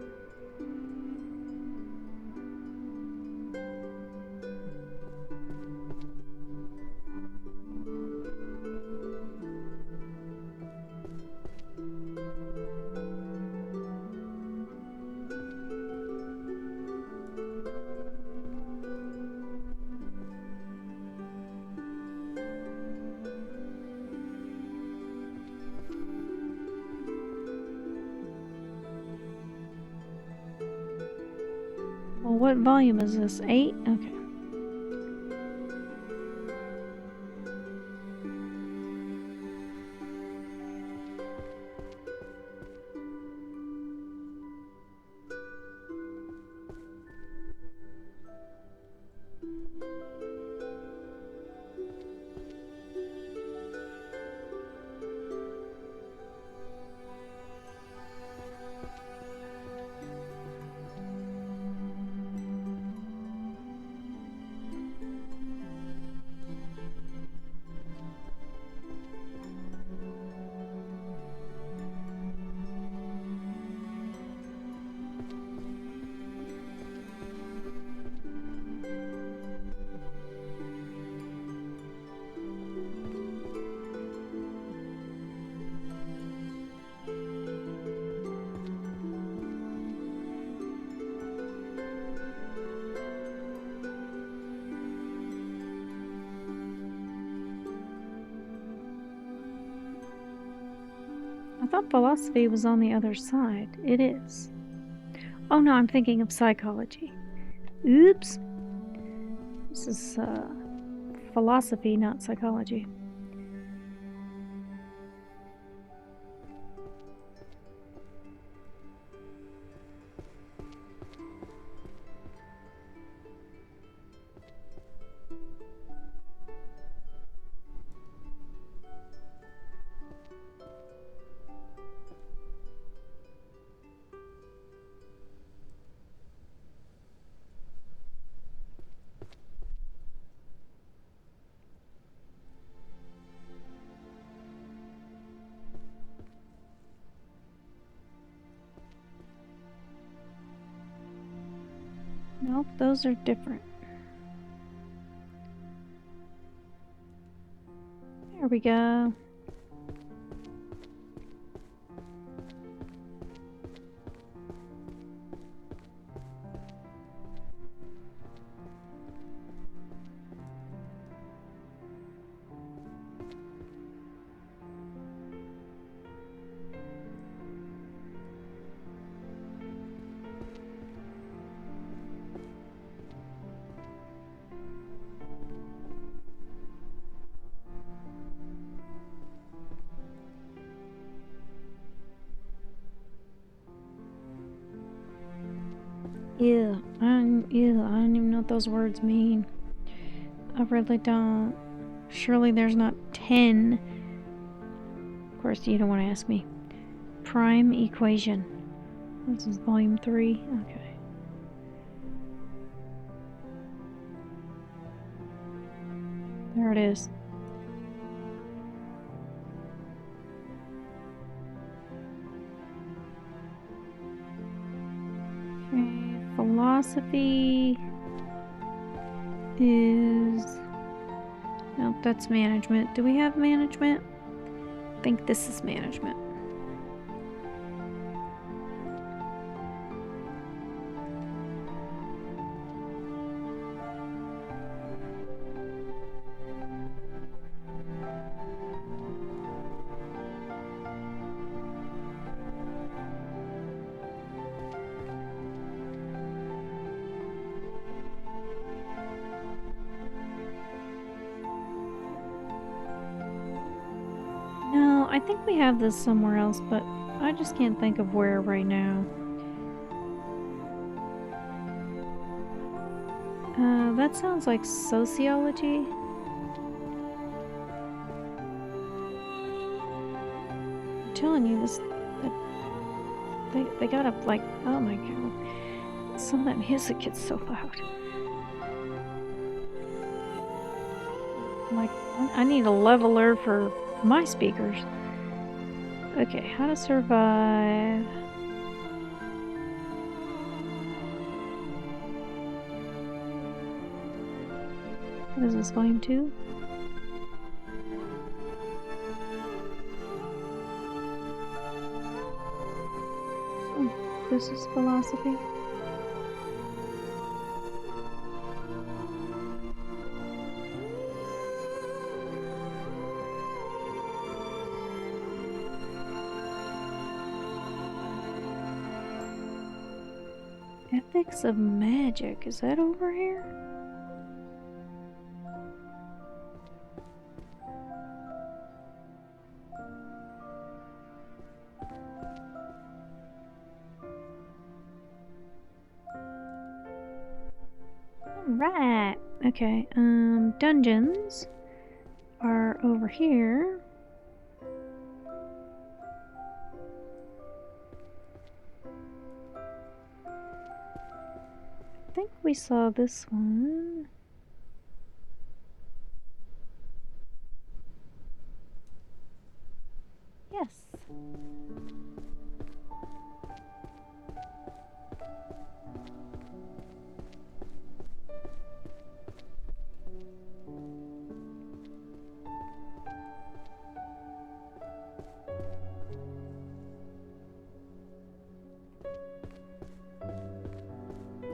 Well, what volume is this? 8? Okay. thought philosophy was on the other side. It is. Oh no, I'm thinking of psychology. Oops. This is philosophy, not psychology. Nope, those are different. There we go. Ew, I don't even know what those words mean. I really don't. Surely there's not 10. Of course, you don't want to ask me. Prime equation. This is volume 3. Okay. There it is. Okay. Philosophy is... Nope, that's management. Do we have management? I think this is management. I think we have this somewhere else, but I just can't think of where right now. That sounds like sociology. I'm telling you, this... They gotta, like... Oh my god. Some of that music gets so loud. Like, I need a leveler for my speakers. Okay, how to survive. What is this, volume 2? Oh, this is philosophy. Ethics of magic, is that over here? Alright, okay, dungeons are over here. I think we saw this one. Yes.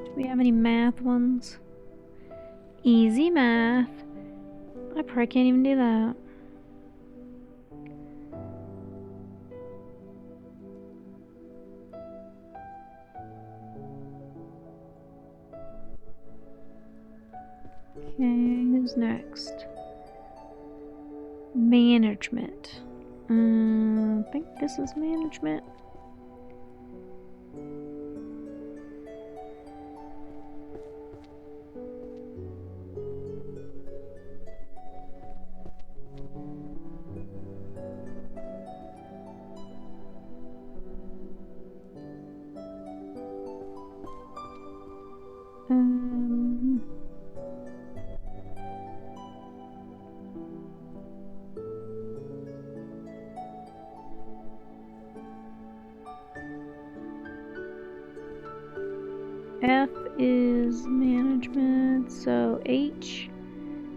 Do we have any math ones? Easy math. I probably can't even do that. Okay, who's next? Management. I think this is management. F is management, so H,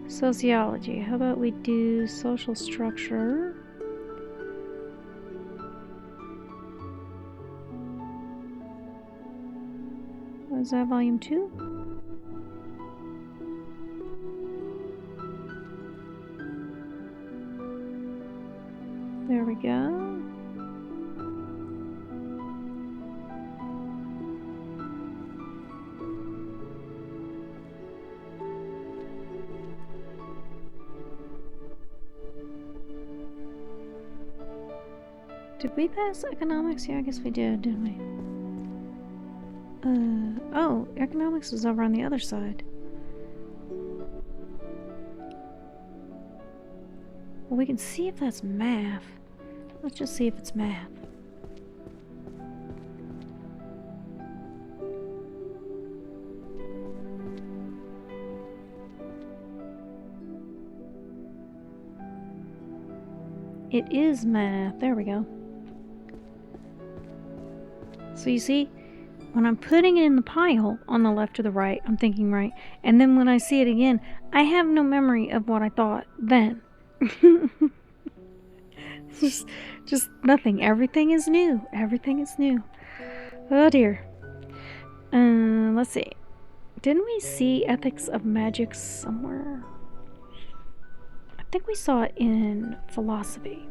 sociology. How about we do social structure? Was that volume 2? There we go. Did we pass economics? Yeah, I guess we did, didn't we? Oh, economics is over on the other side. Well, we can see if that's math. Let's just see if it's math. It is math. There we go. So you see, when I'm putting it in the pile on the left or the right, I'm thinking right. And then when I see it again, I have no memory of what I thought then. just nothing. Everything is new. Everything is new. Oh dear. Let's see. Didn't we see ethics of magic somewhere? I think we saw it in philosophy.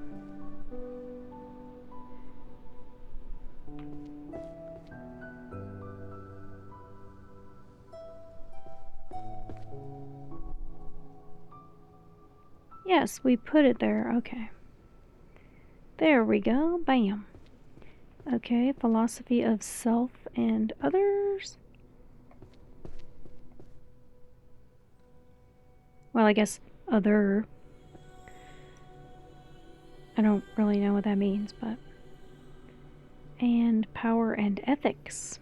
Yes, we put it there. Okay. There we go. Bam. Okay, philosophy of self and others. Well, I guess other. I don't really know what that means, but. And power and ethics.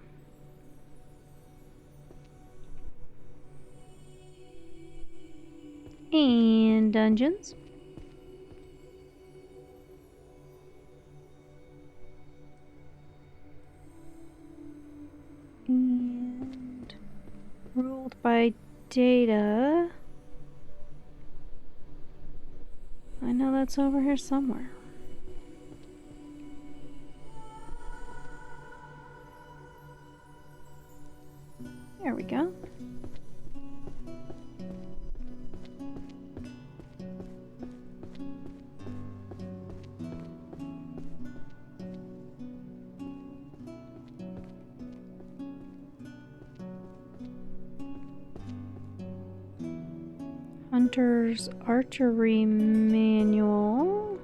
And dungeons. And ruled by data. I know that's over here somewhere. There we go. Hunter's Archery Manual.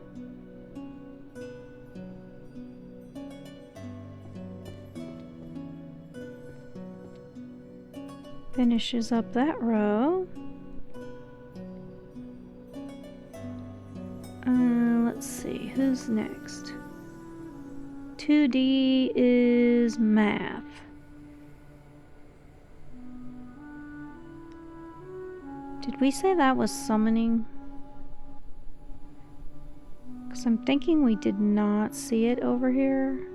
Finishes up that row. Let's see, who's next? 2D is math. Did we say that was summoning? Because I'm thinking we did not see it over here.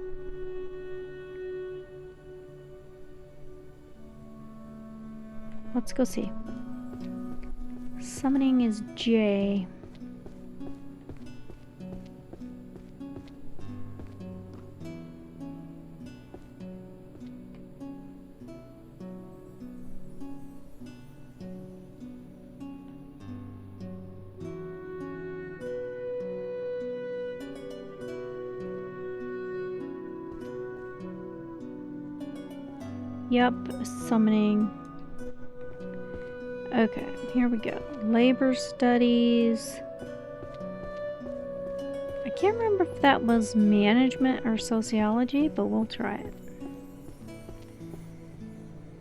Let's go see. Summoning is J. Yep, summoning. Okay, here we go. Labor studies. I can't remember if that was management or sociology, but we'll try it.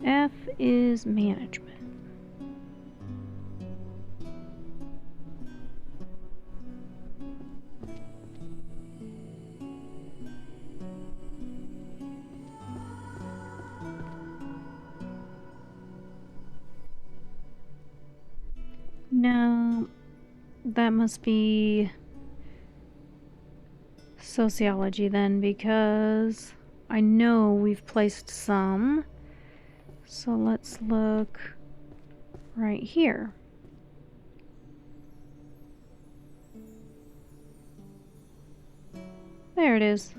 F is management. No, that must be sociology then, because I know we've placed some. So let's look right here. There it is.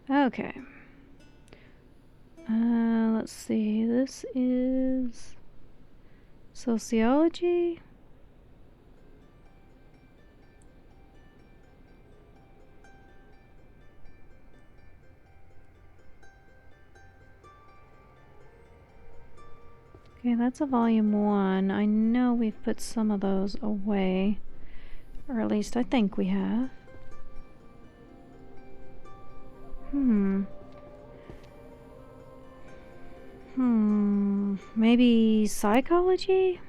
Okay. Let's see. This is sociology. Okay, that's a volume 1. I know we've put some of those away. Or at least I think we have. Maybe psychology?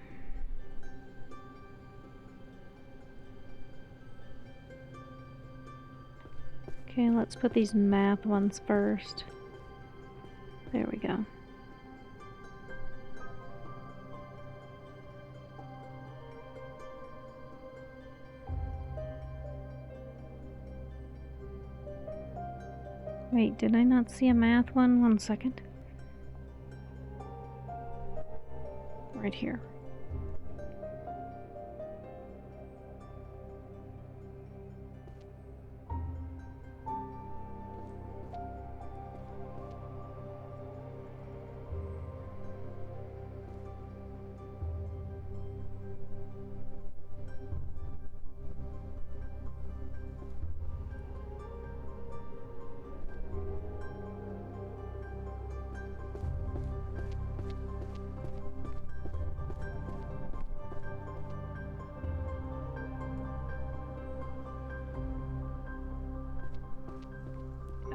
Okay, let's put these math ones first. There we go. Wait, did I not see a math one? 1 second. Right here.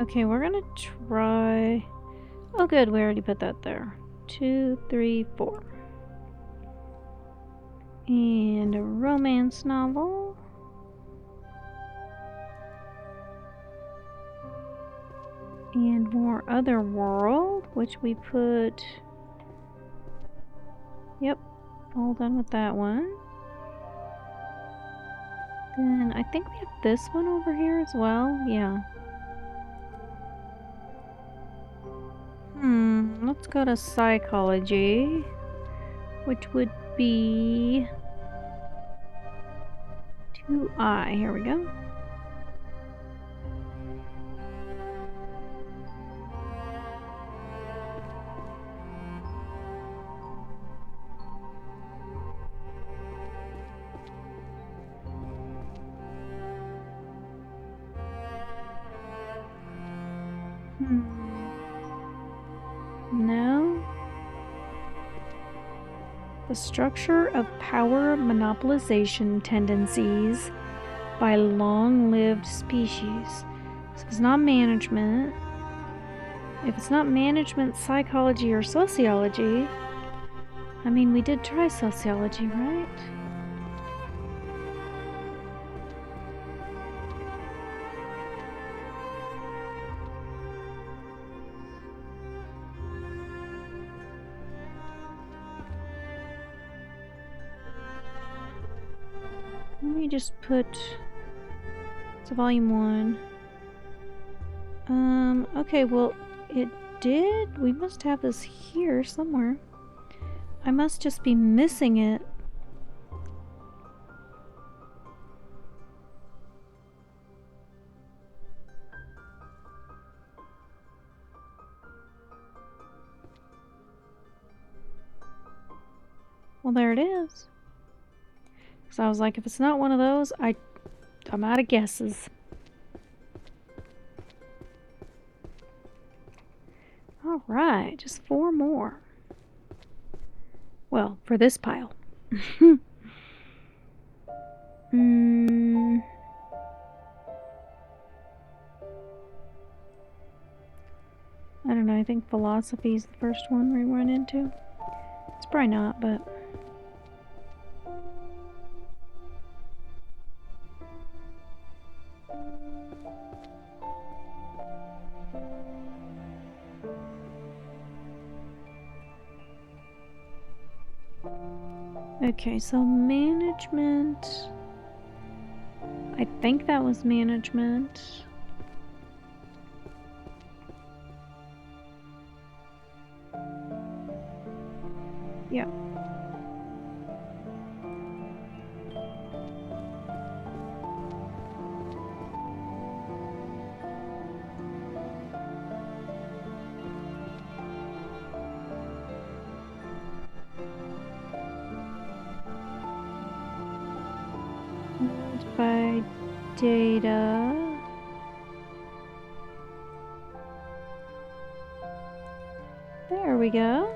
Okay, we're gonna try... Oh good, we already put that there. 2, 3, 4. And a romance novel. And more Otherworld, which we put... Yep, all done with that one. Then I think we have this one over here as well. Yeah. Let's go to psychology, which would be 2I. Here we go. No. The structure of power monopolization tendencies by long-lived species. So if it's not management, psychology, or sociology, I mean, we did try sociology, right? Let me just put... It's a volume 1. Okay, well, it did? We must have this here somewhere. I must just be missing it. Well, there it is. So I was like, if it's not one of those, I'm out of guesses. Alright, just 4 more. Well, for this pile. I don't know, I think philosophy is the first one we run into. It's probably not, but... Okay, so management... I think that was management. Yeah. By data. There we go.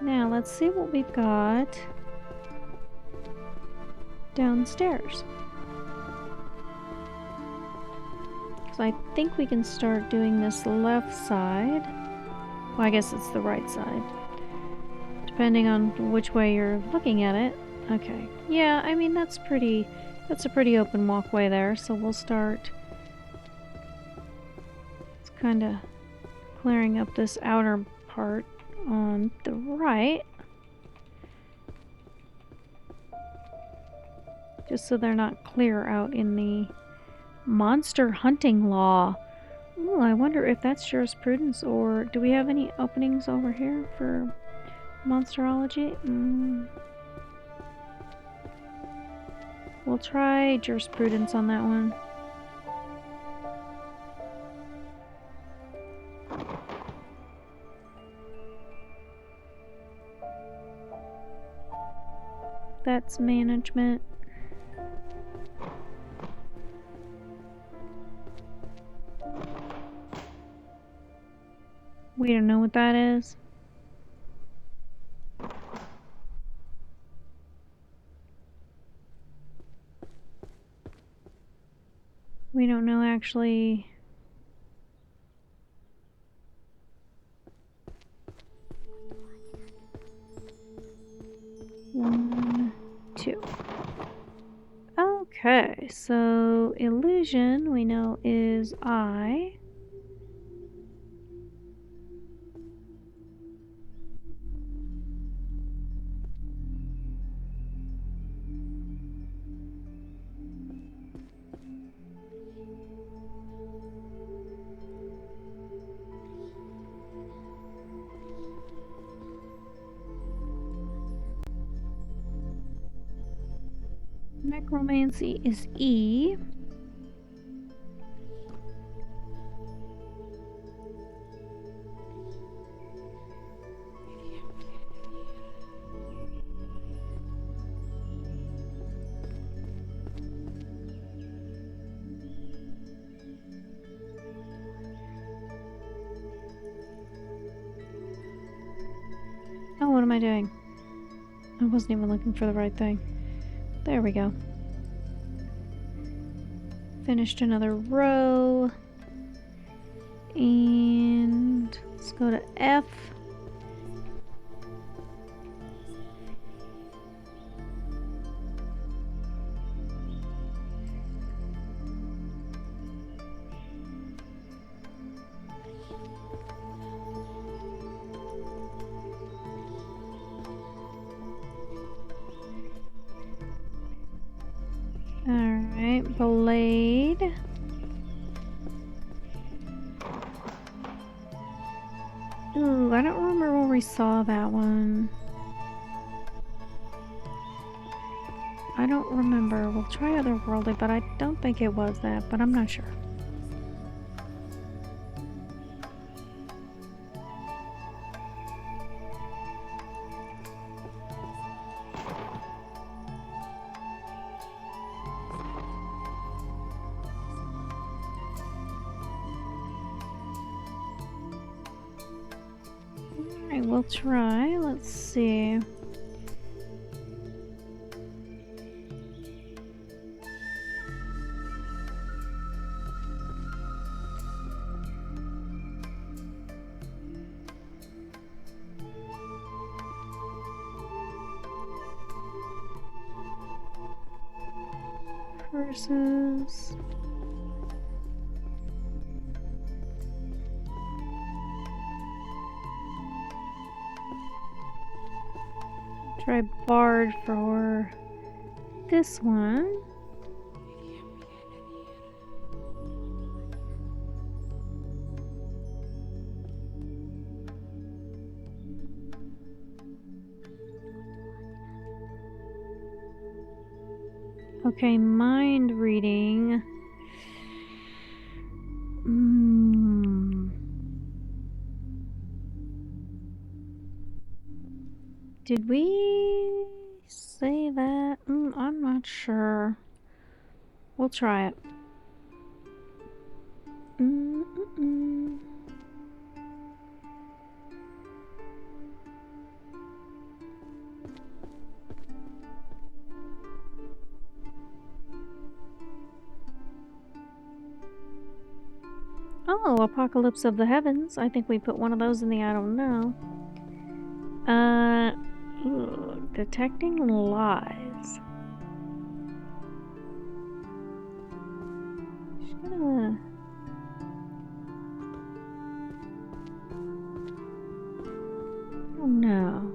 Now let's see what we've got downstairs. So I think we can start doing this left side. Well, I guess it's the right side. Depending on which way you're looking at it. Okay. Yeah, I mean that's a pretty open walkway there, so we'll start kind of clearing up this outer part on the right. Just so they're not clear out in the monster hunting law. Ooh, I wonder if that's jurisprudence, or do we have any openings over here for monsterology? We'll try jurisprudence on that one. That's management. We don't know what that is. We don't know actually. One, two. Okay, so illusion we know is I. Necromancy is E. Oh, what am I doing? I wasn't even looking for the right thing. There we go. Finished another row. And let's go to F. Alright, blade. Ooh, I don't remember where we saw that one. I don't remember. We'll try otherworldly, but I don't think it was that, but I'm not sure. Alright, we'll try. Let's see. Versus try Bard for this one. Okay, mind reading. Did we say that? I'm not sure. We'll try it. Oh, Apocalypse of the Heavens. I think we put one of those in the I don't know. Detecting lies. Just gonna... Oh no.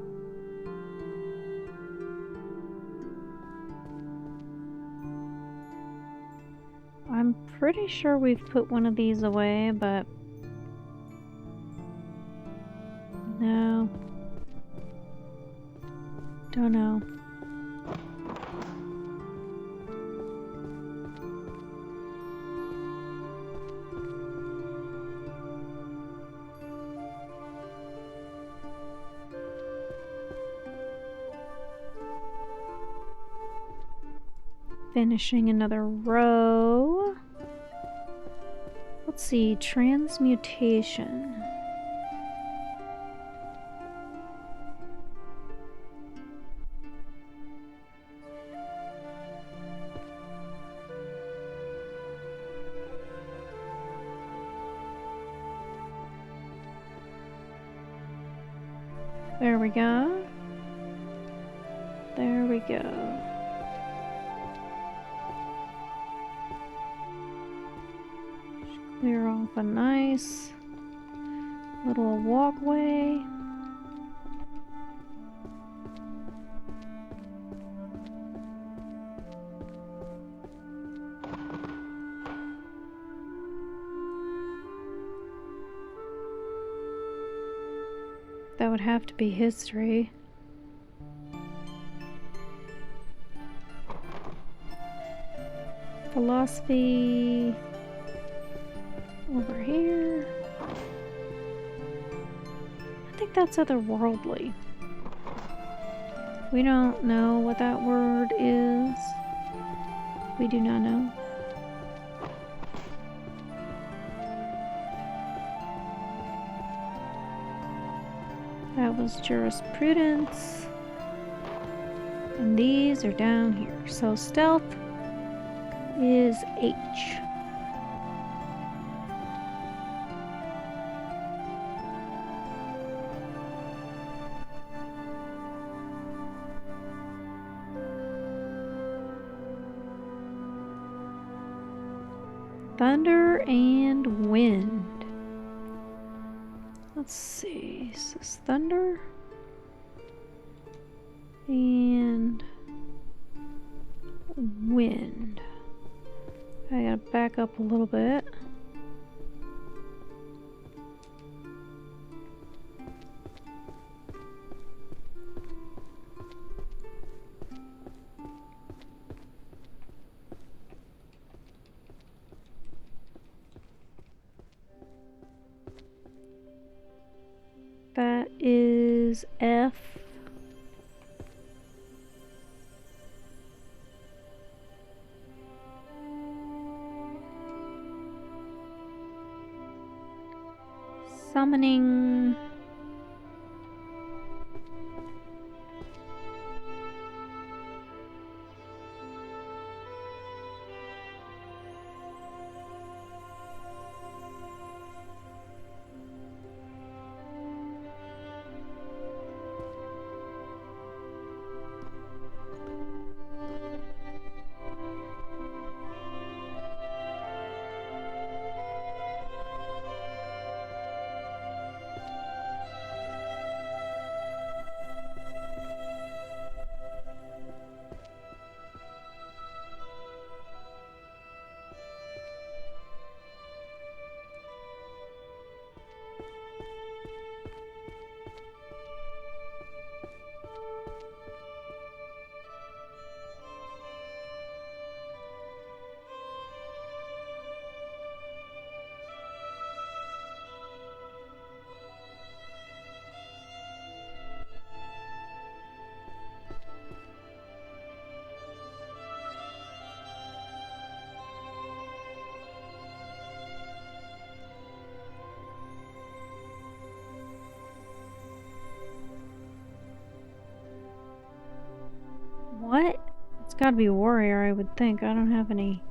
I'm pretty sure we've put one of these away, but... No. Don't know. Finishing another row. Let's see, transmutation. There we go. There we go. Clear off a nice little walkway. That would have to be history. Philosophy over here. I think that's otherworldly. We don't know what that word is. We do not know. That was jurisprudence. And these are down here. So stealth is H. Thunder and wind. Let's see, is this thunder? And wind. I gotta back up a little bit. That is F. Summoning What? It's gotta be warrior, I would think. I don't have any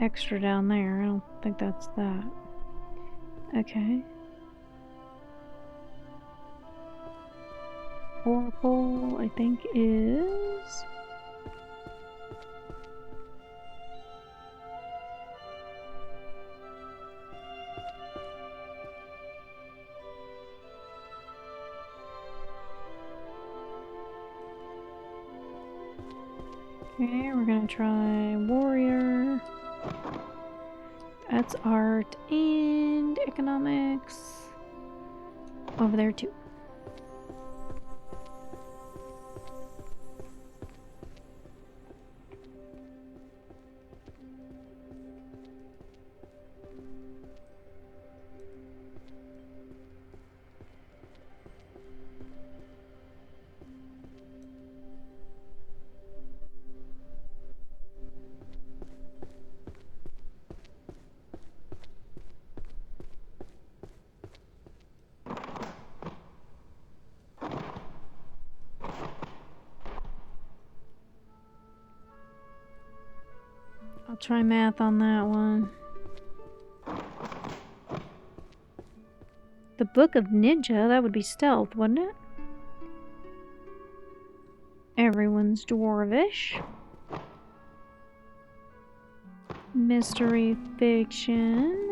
extra down there. I don't think that's that. Okay. Oracle, I think, is... Okay, we're gonna try warrior. That's art and economics. Over there too. I'll try math on that one. The Book of Ninja, that would be stealth, wouldn't it? Everyone's dwarvish. Mystery fiction.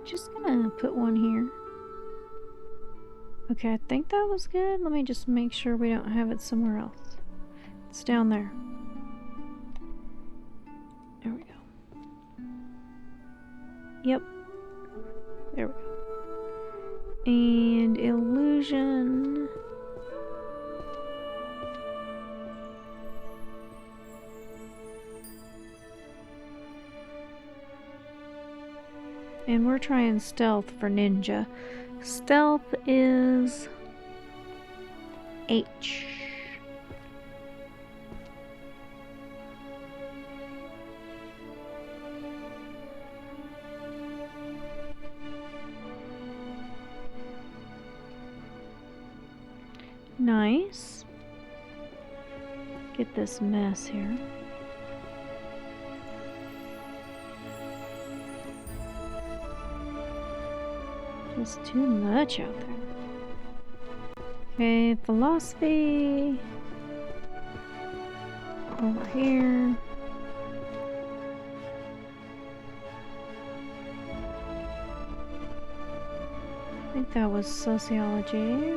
Just gonna put one here. Okay, I think that was good. Let me just make sure we don't have it somewhere else. It's down there. There we go. Yep. There we go. And illusion. And we're trying stealth for ninja. Stealth is H. Nice. Get this mess here. Just too much out there. Okay, philosophy. Over here. I think that was sociology.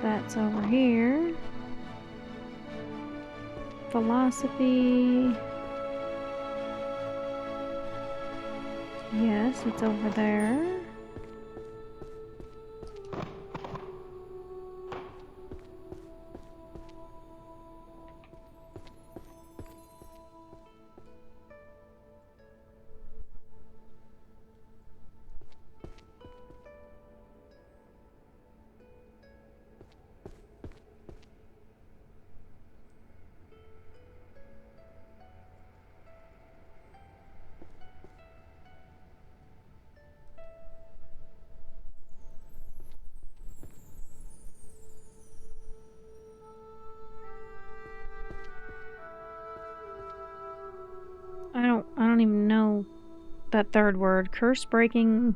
That's over here. Philosophy. Yes, it's over there. I don't even know that third word. Curse breaking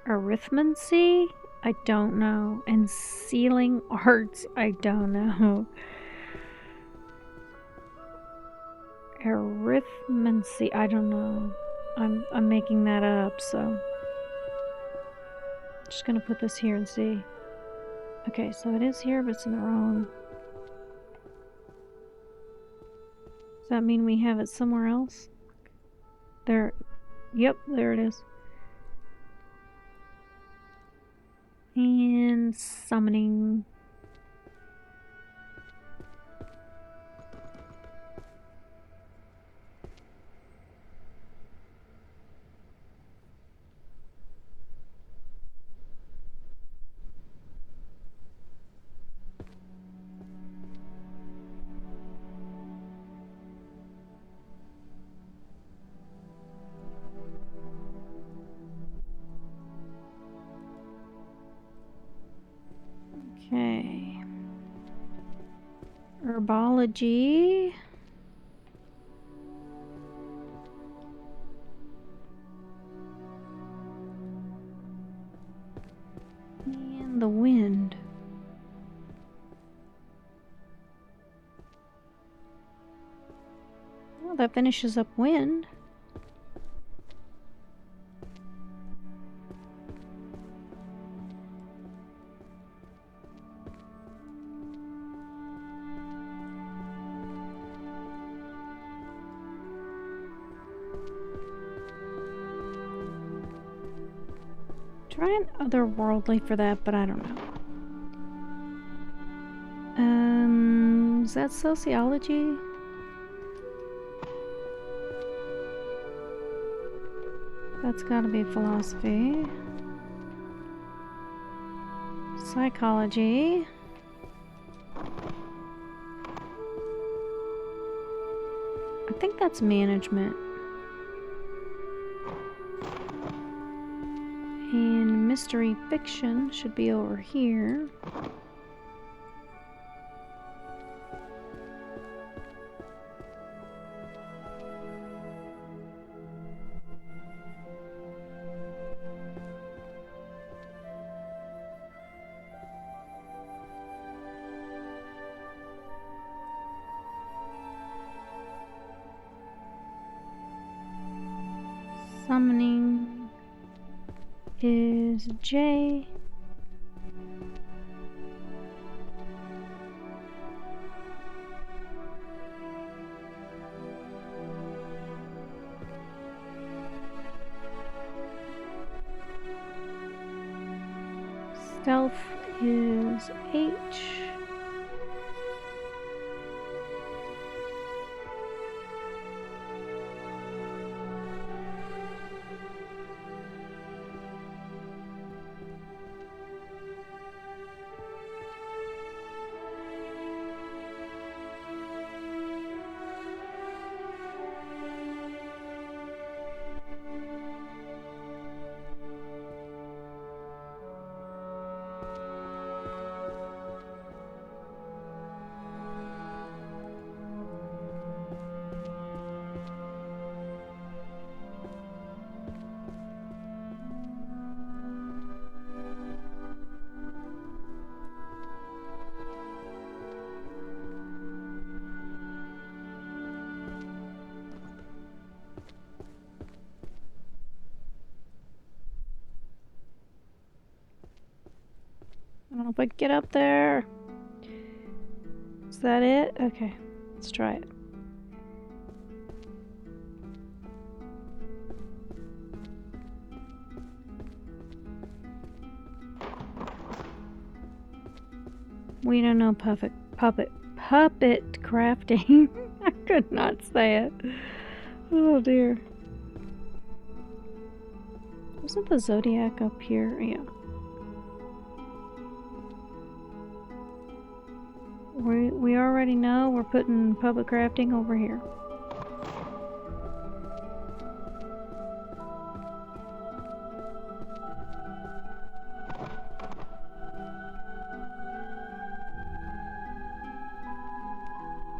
arithmancy? I don't know. And sealing arts? I don't know. Arithmancy? I don't know. I'm making that up, so just gonna put this here and see. Okay, so it is here, but it's in the wrong. Does that mean we have it somewhere else? There. Yep, there it is. And summoning. Okay. Herbology. And the wind. Well, that finishes up wind. Trying otherworldly for that, but I don't know. Is that sociology? That's gotta be philosophy. Psychology. I think that's management. And mystery fiction should be over here. Summoning is J. Stealth is H. I don't know if I can get up there. Is that it? Okay, let's try it. We don't know puppet crafting. I could not say it. Oh dear. Wasn't the zodiac up here? Yeah. We already know we're putting puppet crafting over here.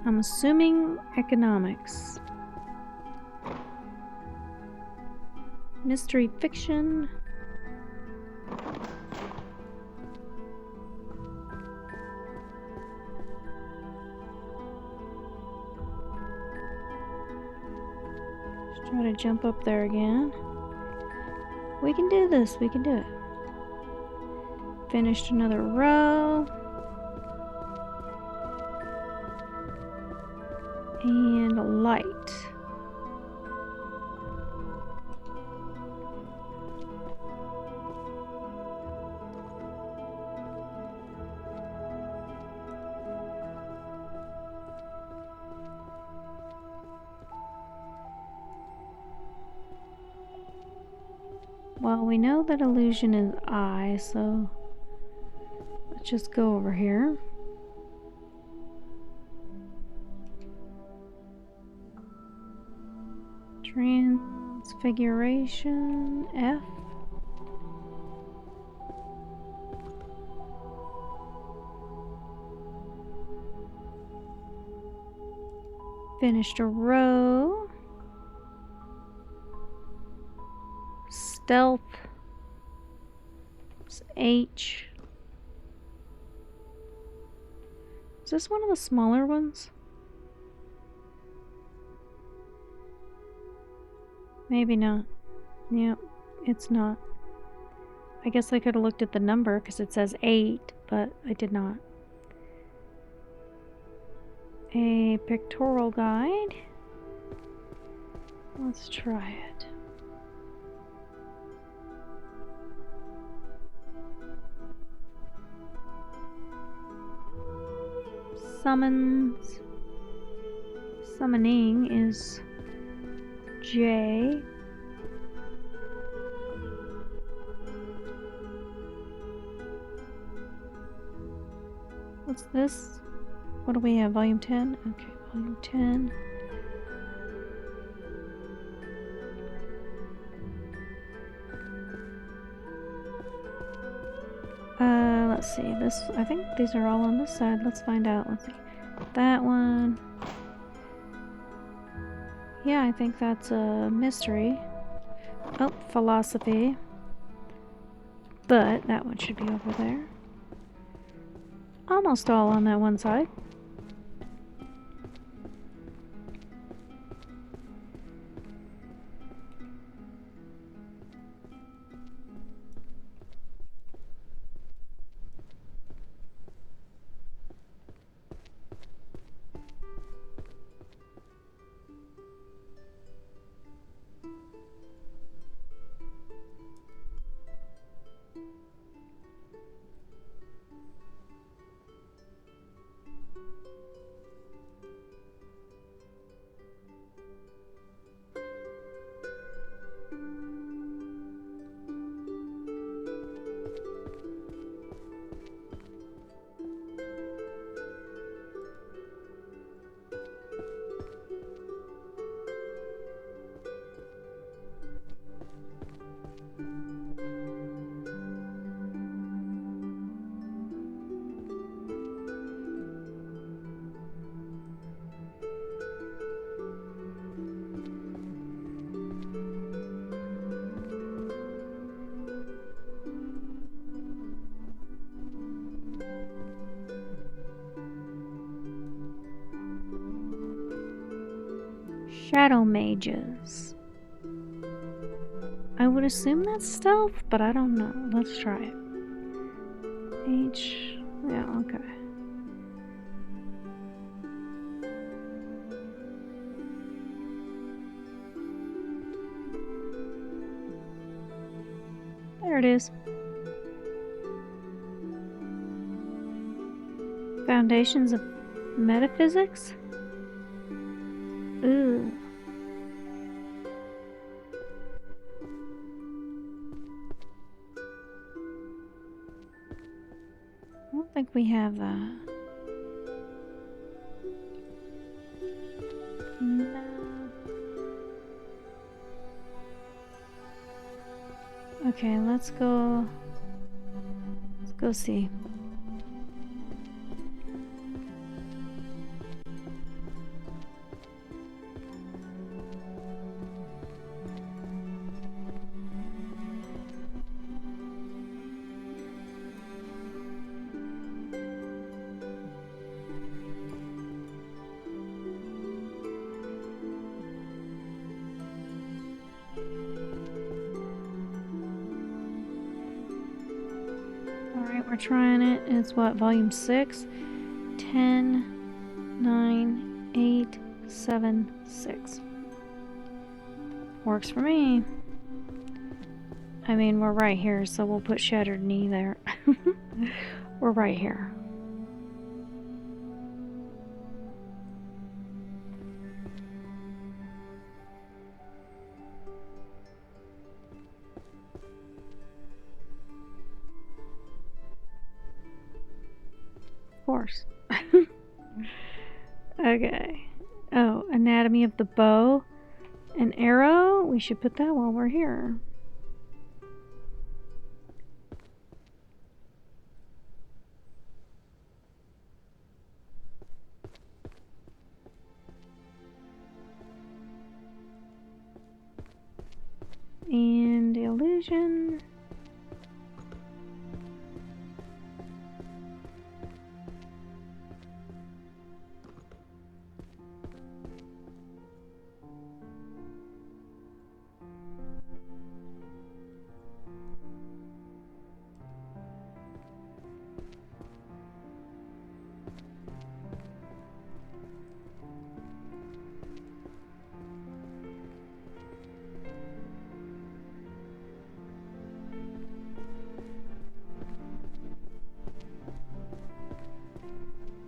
I'm assuming economics. Mystery fiction. Let's try to jump up there again. We can do this, we can do it. Finished another row. And a light. Well, we know that illusion is I, so let's just go over here. Transfiguration, F. Finished a row. Stealth. It's H. Is this one of the smaller ones? Maybe not. Yep, it's not. I guess I could have looked at the number because it says 8, but I did not. A pictorial guide. Let's try it. Summons. Summoning is J. What's this? What do we have? Volume 10? Okay, volume 10. Let's see. This, I think these are all on this side. Let's find out. Let's see. That one. Yeah, I think that's a mystery. Oh, philosophy. But that one should be over there. Almost all on that one side. Shadow mages. I would assume that's stealth, but I don't know. Let's try it. H. Yeah, okay. There it is. Foundations of metaphysics? Ooh. I don't think we have that. No. Okay, let's go see. We're trying it. It's what, volume 6? 10, 9, 8, 7, 6. Works for me. I mean, we're right here, so we'll put Shattered Knee there. We're right here. Of course. Okay. Oh, anatomy of the bow and arrow. We should put that while we're here. Persuasion.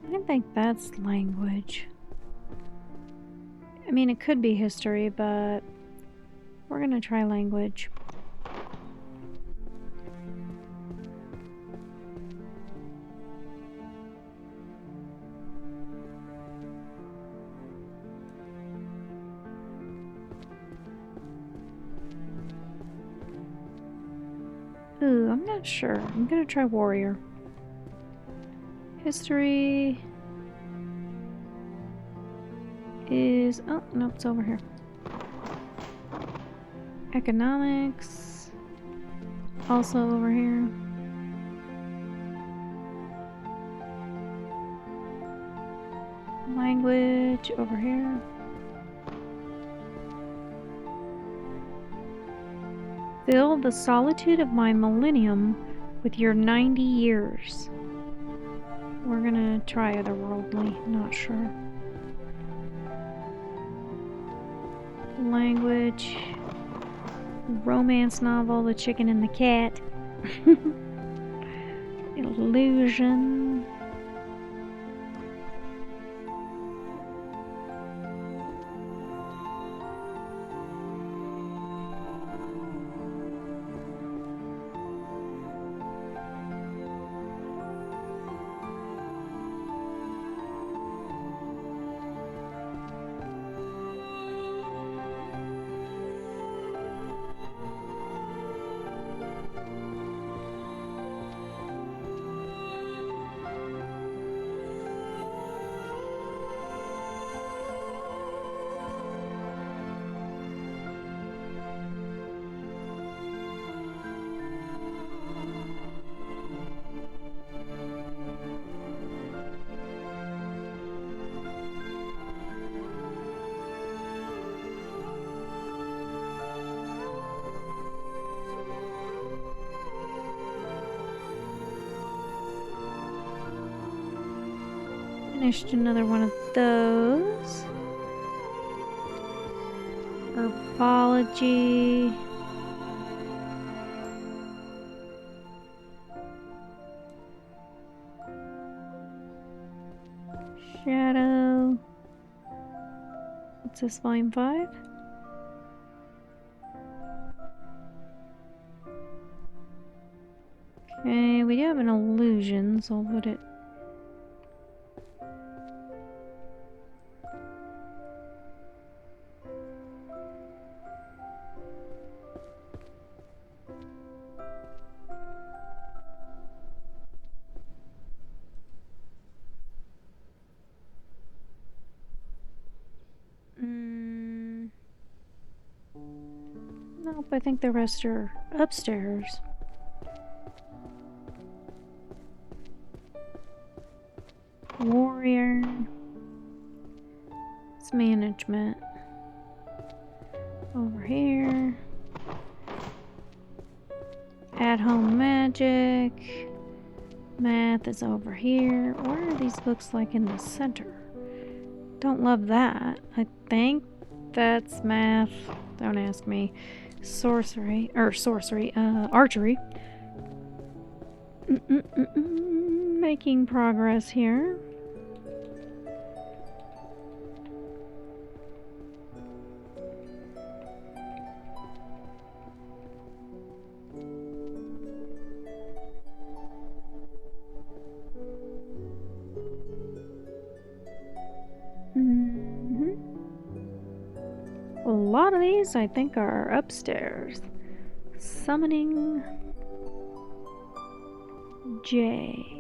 I think that's language. I mean, it could be history, but we're gonna try language. Ooh, I'm not sure. I'm gonna try warrior. History is... oh, no, it's over here. Economics, also over here. Language, over here. Fill the solitude of my millennium with your 90 years. We're gonna try otherworldly, not sure. Language. Romance novel, The Chicken and the Cat. Illusion. Finished another one of those. Herbology. Shadow. What's this, volume 5? Okay, we do have an illusion, so I'll put it. Nope, I think the rest are upstairs. Warrior. It's management. Over here. At-home magic. Math is over here. What are these books like in the center? Don't love that. I think that's math. Don't ask me. Sorcery. Archery. Making progress here. A lot of these, I think, are upstairs. Summoning J.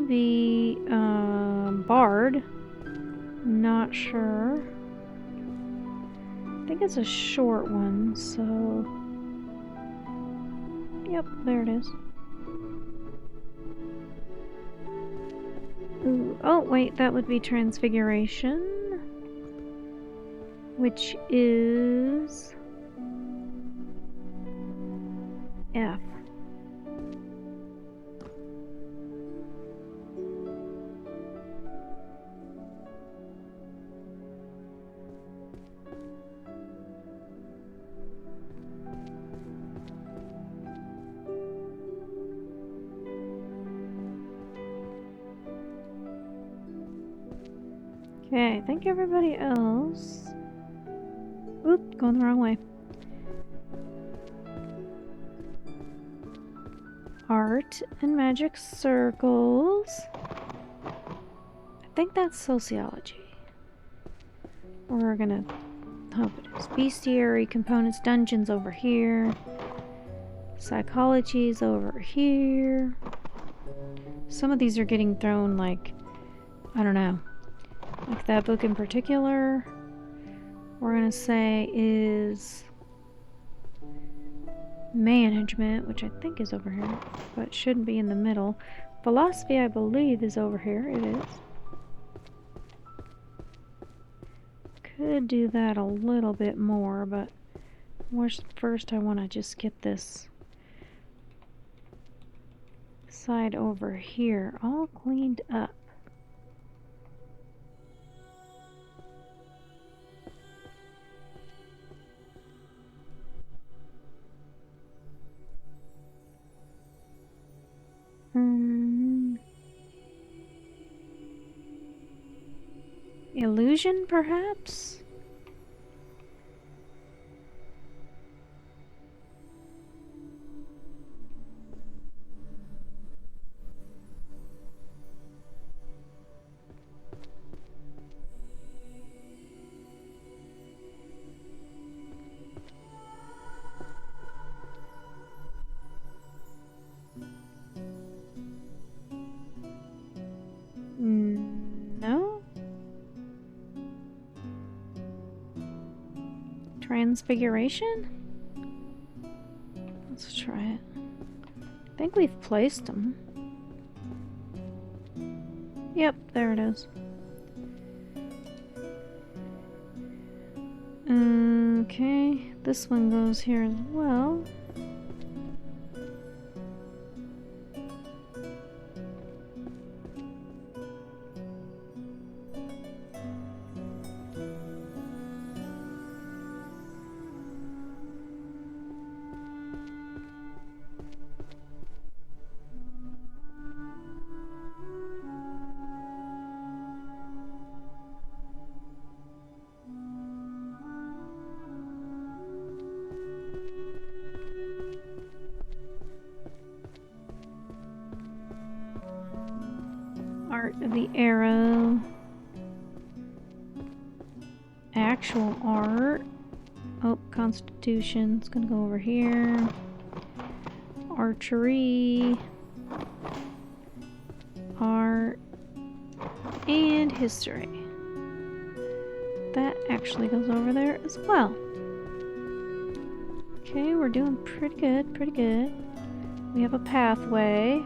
Maybe Bard. Not sure. I think it's a short one, so... Yep, there it is. Ooh, oh, wait, that would be Transfiguration. Which is... F. Okay, I think everybody else... Oop, going the wrong way. Art and magic circles. I think that's sociology. We're gonna hope it is. Bestiary components, dungeons over here. Psychology's over here. Some of these are getting thrown like, I don't know. Like that book in particular, we're gonna say is management, which I think is over here, but shouldn't be in the middle. Philosophy, I believe, is over here. It is. Could do that a little bit more, but first I want to just get this side over here all cleaned up. Illusion, perhaps? No? Transfiguration? Let's try it. I think we've placed them. Yep, there it is. Okay, this one goes here as well. Art of the arrow. Actual art. Oh, Constitution. It's gonna go over here. Archery. Art. And history. That actually goes over there as well. Okay, we're doing pretty good, pretty good. We have a pathway.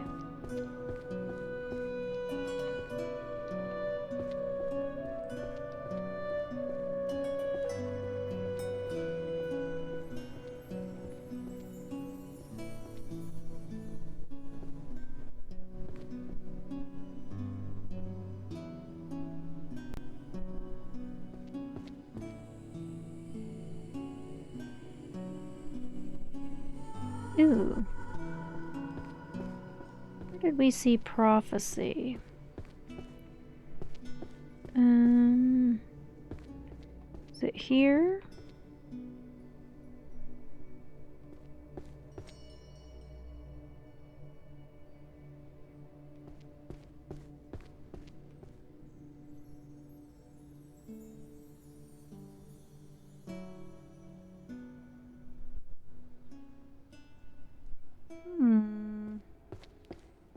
Ooh. Where did we see prophecy? Is it here?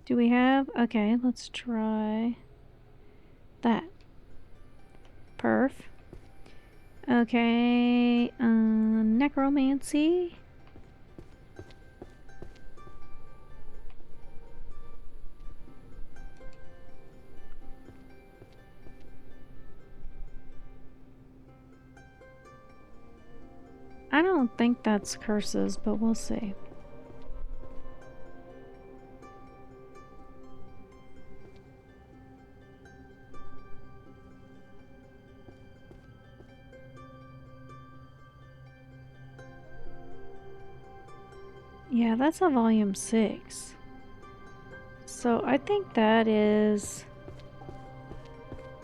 Do we have? Okay, let's try that. Perf. Okay, necromancy. I don't think that's curses, but we'll see. Yeah, that's a volume 6. So I think that is...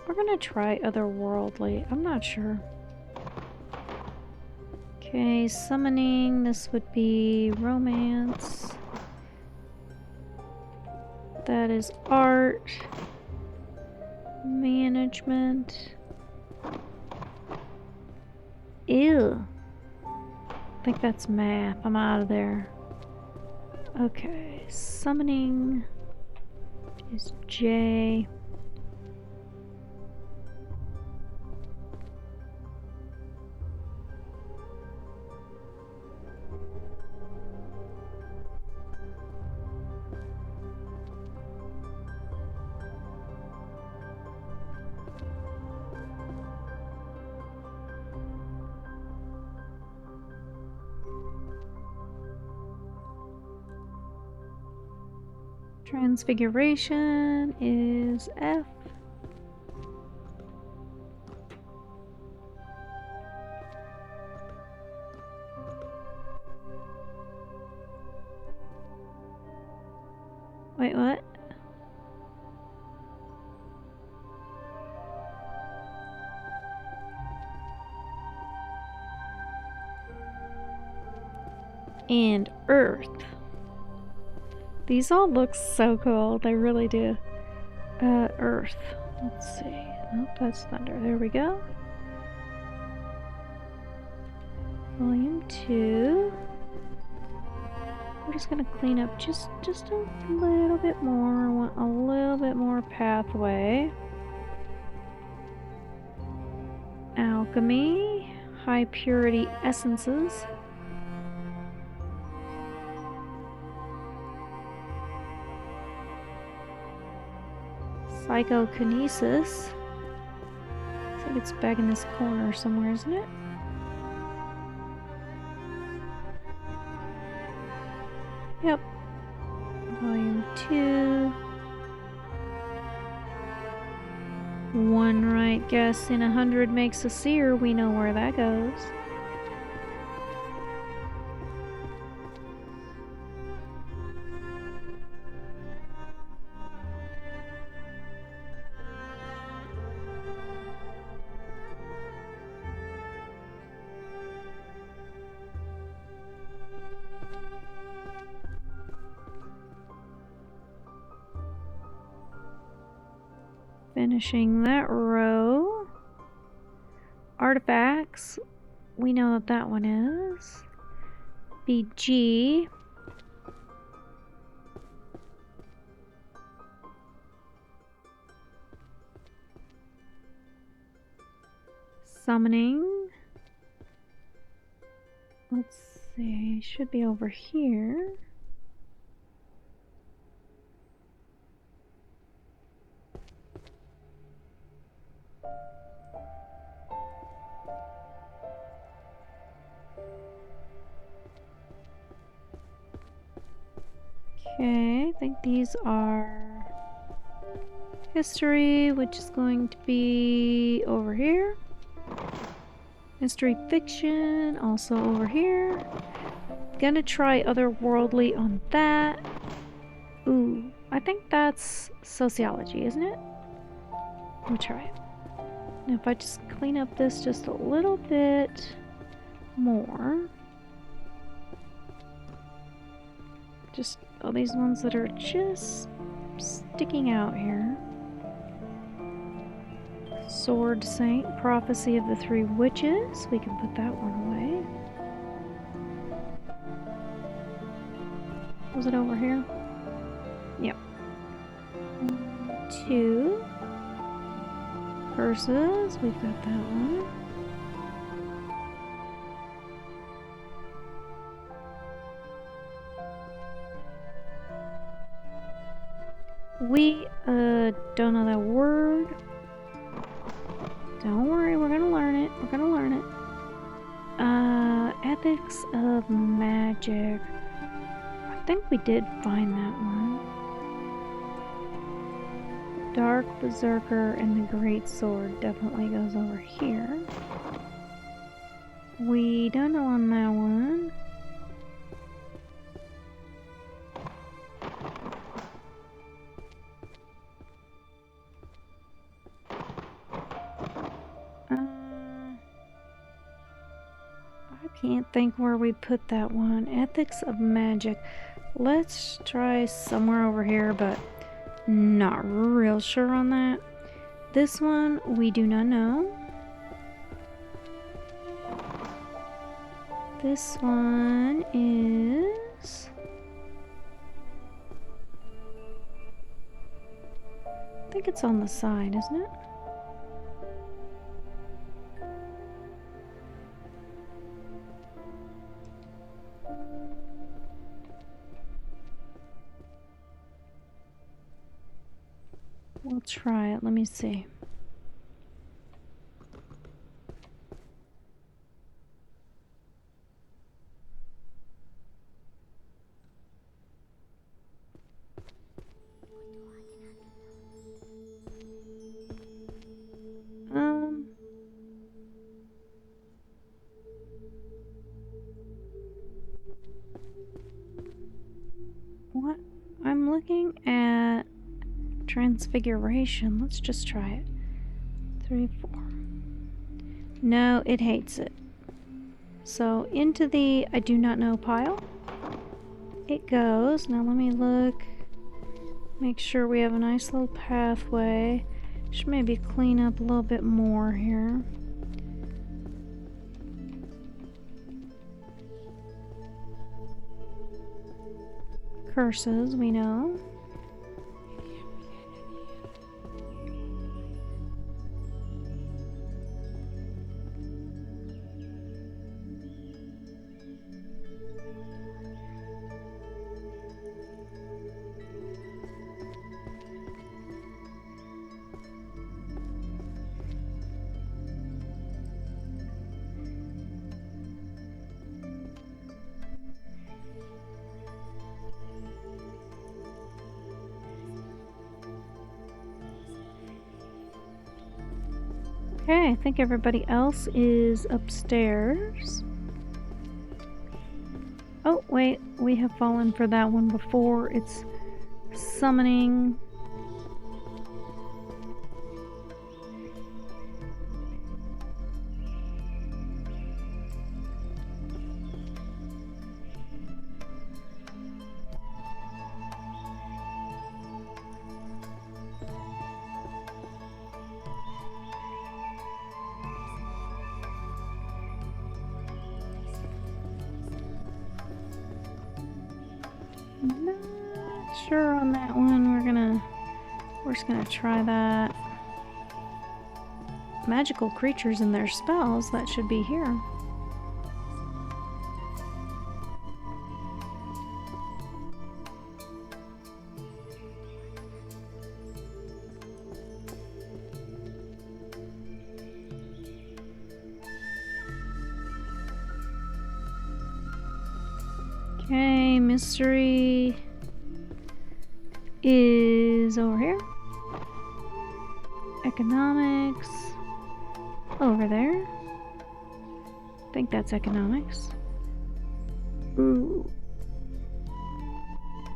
We're gonna try otherworldly. I'm not sure. Okay, summoning. This would be romance. That is art. Management. Ew. I think that's math. I'm out of there. Okay, summoning is J. Transfiguration is F. Wait, what? And Earth. These all look so cool. They really do. Earth. Let's see. Nope, that's thunder. There we go. Volume 2. We're just gonna clean up just a little bit more. I want a little bit more pathway. Alchemy. High purity essences. Psychokinesis. I think it's back in this corner somewhere, isn't it? Yep. Volume 2. One right guess in 100 makes a seer. We know where that goes. Finishing that row. Artifacts. We know what that one is. BG. Summoning. Let's see. Should be over here. Okay, I think these are history, which is going to be over here. History fiction, also over here. Gonna try otherworldly on that. Ooh, I think that's sociology, isn't it? We'll try it. Now if I just clean up this just a little bit more. Just all these ones that are just sticking out here. Sword Saint, Prophecy of the Three Witches. We can put that one away. Was it over here? Yep. 2. Curses, we've got that one. We don't know that word. Don't worry, we're gonna learn it. We're gonna learn it. Ethics of Magic. I think we did find that one. Dark Berserker and the Great Sword definitely goes over here. We don't know on that one. I can't think where we put that one. Ethics of Magic. Let's try somewhere over here, but not real sure on that. This one we do not know. This one is... I think it's on the side, isn't it? We'll try it. Let me see. What? I'm looking at Transfiguration. Let's just try it. 3, 4. No, it hates it. So into the I do not know pile it goes. Now let me look. Make sure we have a nice little pathway. Should maybe clean up a little bit more here. Curses, we know. Okay, I think everybody else is upstairs. Oh, wait, we have fallen for that one before. It's summoning. Not sure on that one. We're just gonna try that. Magical creatures and their spells, that should be here. Okay, mystery is over here. Economics over there. I think that's economics. Ooh.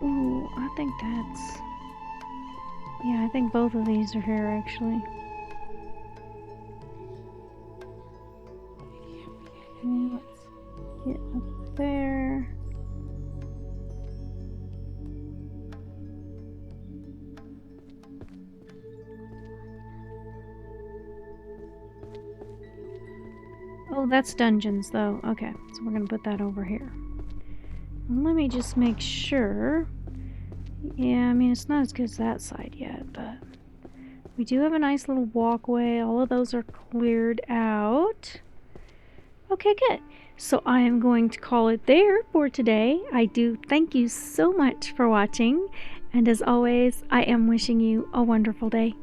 Ooh, I think that's... Yeah, I think both of these are here actually. Okay, let's get up there. Oh, that's dungeons though. Okay, so we're gonna put that over here. Let me just make sure. Yeah, I mean, it's not as good as that side yet, but We do have a nice little walkway. All of those are cleared out. Okay, good. So I am going to call it there for today. I do thank you so much for watching. And as always, I am wishing you a wonderful day.